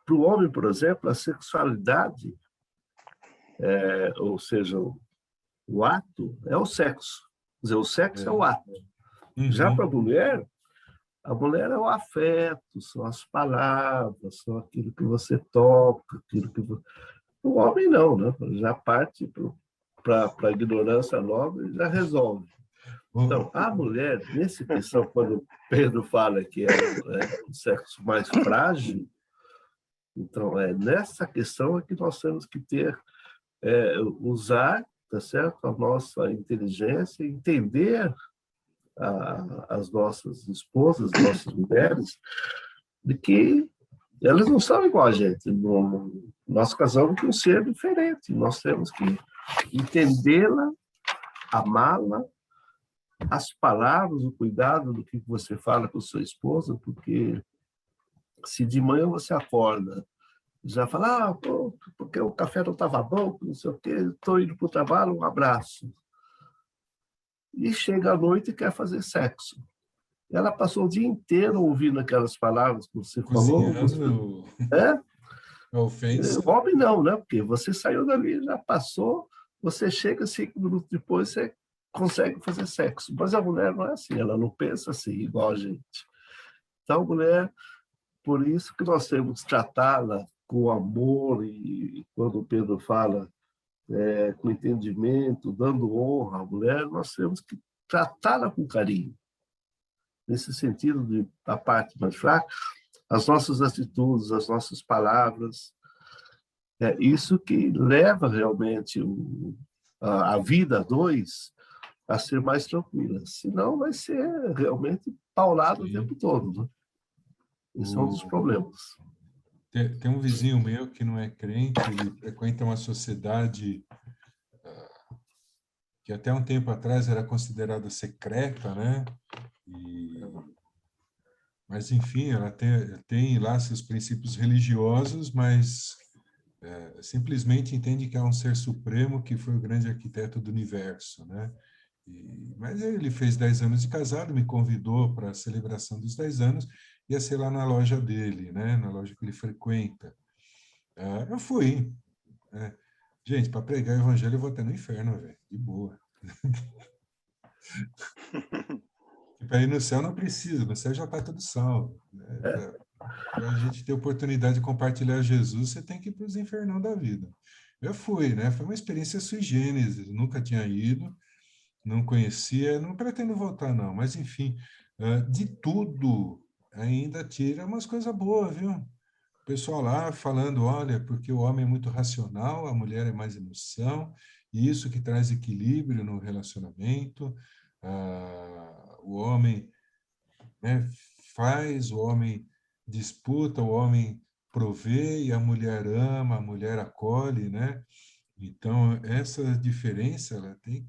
para o homem, por exemplo, a sexualidade, ou seja, o ato, é o sexo. Quer dizer, o sexo é o ato. Já para a mulher é o afeto, são as palavras, são aquilo que você toca, aquilo que você... O homem não, né? Já parte para a ignorância logo e já resolve. Então, a mulher, nessa questão, quando Pedro fala que é o sexo mais frágil, então, nessa questão é que nós temos que usar, tá certo? A nossa inteligência, entender as nossas esposas, nossas mulheres, de que elas não são igual a gente. Nós casamos com um ser diferente. Nós temos que entendê-la, amá-la, as palavras, o cuidado do que você fala com sua esposa, porque se de manhã você acorda, já fala, porque o café não estava bom, não sei o quê, estou indo para o trabalho, um abraço. E chega à noite e quer fazer sexo. Ela passou o dia inteiro ouvindo aquelas palavras que você falou. A ofensa. O homem não, né? Porque você saiu dali, já passou, você chega 5 minutos depois, você consegue fazer sexo. Mas a mulher não é assim, ela não pensa assim, igual a gente. Então, a mulher, por isso que nós temos que tratá-la com amor, e quando o Pedro fala com entendimento, dando honra à mulher, nós temos que tratá-la com carinho. Nesse sentido, da parte mais fraca, as nossas atitudes, as nossas palavras, é isso que leva realmente a vida a dois a ser mais tranquila. Senão vai ser realmente paulado o tempo todo. Né? Esse é um dos problemas. Tem um vizinho meu que não é crente, ele frequenta uma sociedade que até um tempo atrás era considerada secreta, né? Mas, enfim, ela tem lá seus princípios religiosos, mas simplesmente entende que é um ser supremo que foi o grande arquiteto do universo, né? Mas ele fez 10 anos de casado, me convidou para a celebração dos 10 anos, ia ser lá na loja dele, né? Na loja que ele frequenta. Eu fui. Gente, para pregar o evangelho eu vou até no inferno, velho, de boa. Para ir no céu não precisa, no céu já está tudo salvo. Né? Para a gente ter oportunidade de compartilhar Jesus, você tem que ir para os infernão da vida. Eu fui, né? Foi uma experiência sui generis, nunca tinha ido, não conhecia, não pretendo voltar, não. Mas, enfim, de tudo ainda tira umas coisas boas, viu? O pessoal lá falando, olha, porque o homem é muito racional, a mulher é mais emoção, e isso que traz equilíbrio no relacionamento. O homem, né, faz, o homem disputa, o homem provê e a mulher ama, a mulher acolhe, né? Então, essa diferença, ela tem...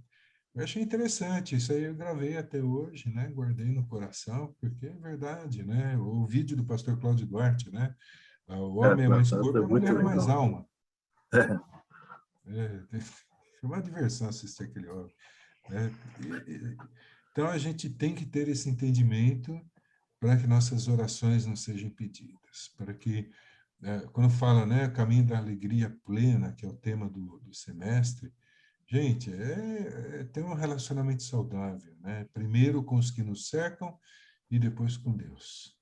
Eu achei interessante, isso aí eu gravei até hoje, né? Guardei no coração, porque é verdade, né? O vídeo do pastor Cláudio Duarte, né? O homem é mais corpo, a mulher é mais alma. Foi uma diversão assistir aquele homem. Né? Então, a gente tem que ter esse entendimento para que nossas orações não sejam impedidas, para que, quando fala, né, caminho da alegria plena, que é o tema do semestre, gente, ter um relacionamento saudável, né? Primeiro com os que nos cercam e depois com Deus.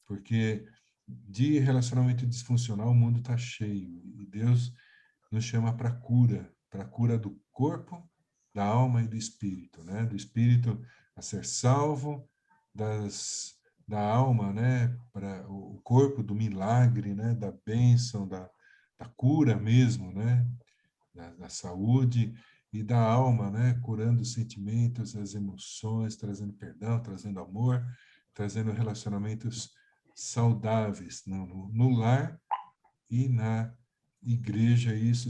Porque de relacionamento disfuncional o mundo está cheio e Deus nos chama para a cura do corpo, da alma e do espírito, né? Do espírito a ser salvo, da alma, né? Para o corpo do milagre, né? Da bênção, da cura mesmo, né? Da saúde, e da alma, né? Curando os sentimentos, as emoções, trazendo perdão, trazendo amor, trazendo relacionamentos saudáveis no lar e na igreja. Isso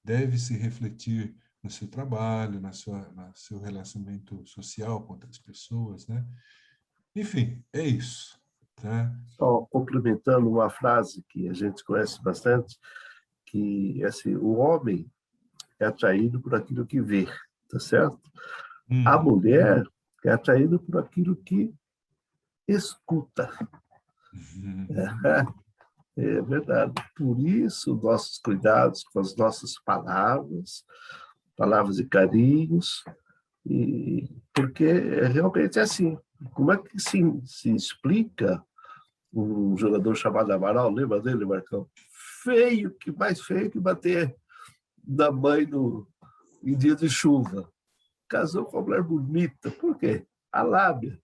deve se refletir no seu trabalho, no seu relacionamento social com outras pessoas, né? Enfim, é isso. Tá? Só complementando uma frase que a gente conhece bastante, que assim, o homem é atraído por aquilo que vê, tá certo? A mulher é atraída por aquilo que escuta. É verdade. Por isso, nossos cuidados com as nossas palavras de carinhos, porque realmente é assim. Como é que se explica um jogador chamado Amaral, lembra dele, Marcão? Mais feio que bater da mãe em dia de chuva. Casou com uma mulher bonita. Por quê? A lábia.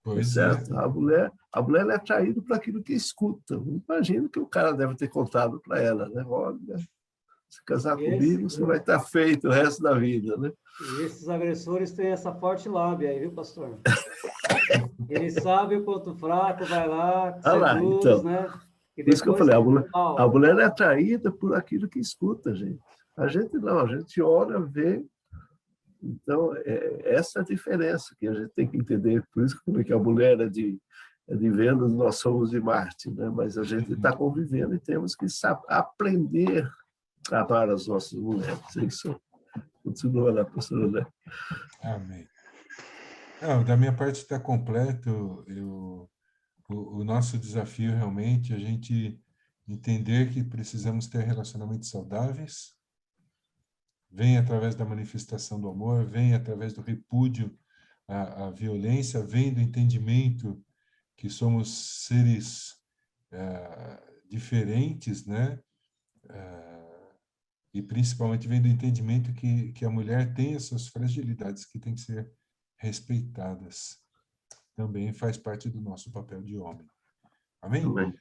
Pois certo? é. A mulher é atraída para aquilo que escuta. Imagino que o cara deve ter contado para ela, né? Olha, se casar comigo, você vai estar feito o resto da vida, né? E esses agressores têm essa forte lábia aí, viu, pastor? Ele sabe o ponto fraco, vai lá, seduz, Então, né? E por isso que eu falei, mal. a mulher é atraída por aquilo que escuta, gente. A gente não, a gente olha, vê. Então, essa é a diferença que a gente tem que entender. Por isso que eu falei que a mulher é de Vênus, nós somos de Marte, né? Mas a gente está convivendo e temos que aprender a amar as nossas mulheres. É isso. Continua lá, pastor André. Amém. Não, da minha parte está completo. O nosso desafio realmente é a gente entender que precisamos ter relacionamentos saudáveis. Vem através da manifestação do amor, vem através do repúdio à violência, vem do entendimento que somos seres diferentes, né? E principalmente vem do entendimento que a mulher tem as suas fragilidades que têm que ser respeitadas. Também faz parte do nosso papel de homem. Amém? Também.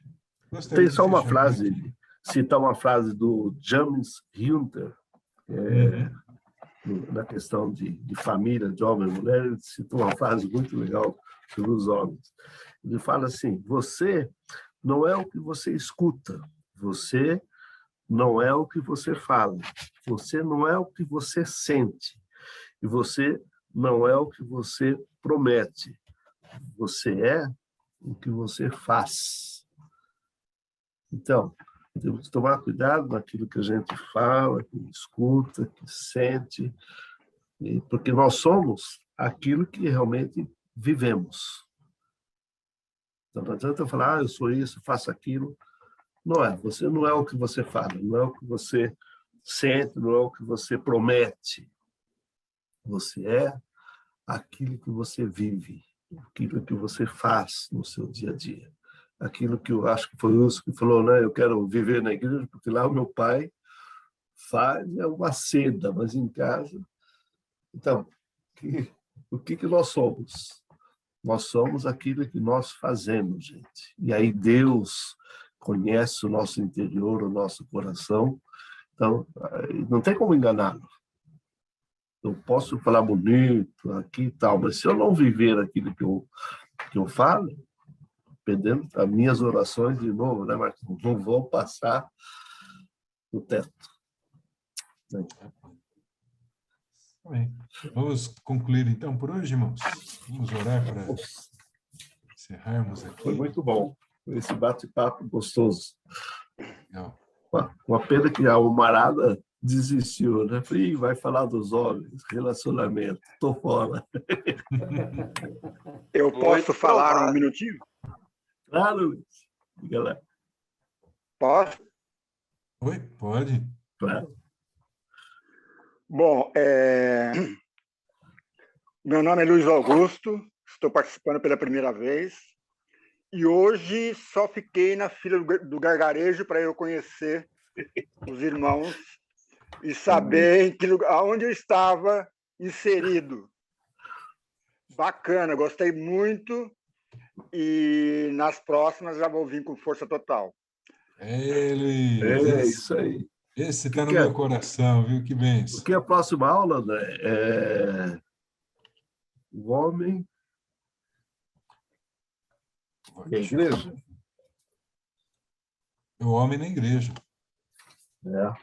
Gostaria Tem de só uma fechar por frase, aqui. citar uma frase do James Hunter, na questão de família, de homem e mulher. Ele citou uma frase muito legal sobre os homens. Ele fala assim: você não é o que você escuta, você não é o que você fala, você não é o que você sente, e você não é o que você promete, você é o que você faz. Então, temos que tomar cuidado naquilo que a gente fala, que escuta, que sente, porque nós somos aquilo que realmente vivemos. Então, não adianta eu falar, eu sou isso, faço aquilo. Não é, você não é o que você fala, não é o que você sente, não é o que você promete. Você é aquilo que você vive, aquilo que você faz no seu dia a dia. Aquilo que eu acho que foi o Wilson que falou, né? Eu quero viver na igreja, porque lá o meu pai faz uma seda, mas em casa... Então, o que nós somos? Nós somos aquilo que nós fazemos, gente. E aí Deus conhece o nosso interior, o nosso coração. Então, não tem como enganá-lo. Eu posso falar bonito aqui e tal, mas se eu não viver aquilo que eu falo, dependendo das minhas orações, de novo, né, Marcos? Não vão passar no teto. Bem, vamos concluir então por hoje, irmãos. Vamos orar para encerrarmos aqui. Foi muito bom esse bate-papo gostoso. Legal. Uma pena que a Almarada desistiu, né? Falei, vai falar dos homens, relacionamento, tô fora. Eu posso Muito falar provável. um minutinho? Claro, Luiz. Diga lá. Posso? Oi, pode? Claro. Bom, meu nome é Luiz Augusto, estou participando pela primeira vez e hoje só fiquei na fila do gargarejo para eu conhecer os irmãos e saber em que lugar, aonde eu estava inserido. Bacana, gostei muito e nas próximas já vou vir com força total. Luiz, É isso aí. Esse está no meu coração, viu? Que benção. Porque a próxima aula, né, é o homem e a igreja. O homem na igreja. É.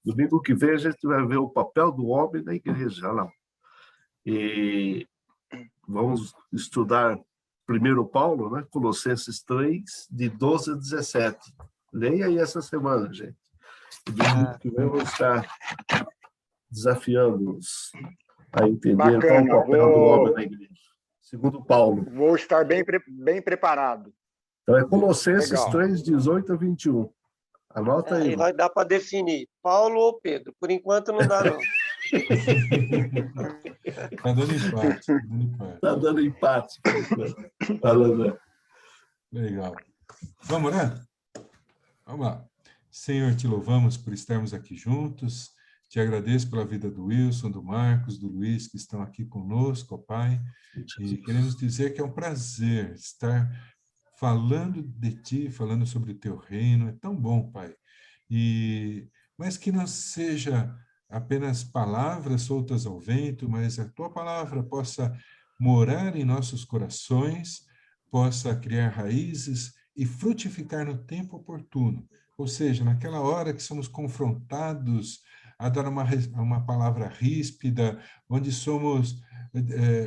Domingo que vem a gente vai ver o papel do homem na igreja. Olha lá. E vamos estudar primeiro Paulo, né? Colossenses 3, de 12 a 17. Leia aí essa semana, gente. E domingo que vem eu vou estar desafiando-os a entender qual é o papel do homem na igreja. Segundo Paulo. Vou estar bem preparado. Então é Colossenses Legal. 3, 18 a 21. Anota aí. Aí vai dar para definir, Paulo ou Pedro. Por enquanto não dá, não. Está dando empate. Está dando empate. Falando. Legal. Vamos orar? Vamos lá. Senhor, te louvamos por estarmos aqui juntos. Te agradeço pela vida do Wilson, do Marcos, do Luiz, que estão aqui conosco, ó Pai. E queremos dizer que é um prazer estar falando de Ti, falando sobre o Teu reino. É tão bom, Pai. Mas que não seja apenas palavras soltas ao vento, mas a Tua palavra possa morar em nossos corações, possa criar raízes e frutificar no tempo oportuno. Ou seja, naquela hora que somos confrontados a dar uma palavra ríspida, onde somos,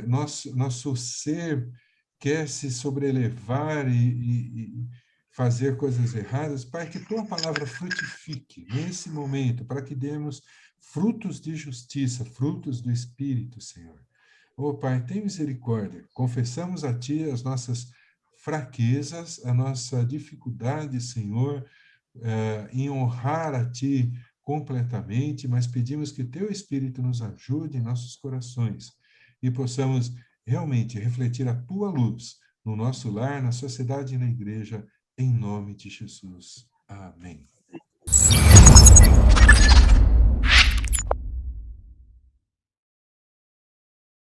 nosso ser quer se sobrelevar e fazer coisas erradas, para que tua palavra frutifique nesse momento, para que demos frutos de justiça, frutos do Espírito, Senhor. Ô Pai, tem misericórdia, confessamos a Ti as nossas fraquezas, a nossa dificuldade, Senhor, em honrar a Ti completamente, mas pedimos que Teu Espírito nos ajude em nossos corações e possamos realmente refletir a Tua luz no nosso lar, na sociedade e na igreja, em nome de Jesus. Amém.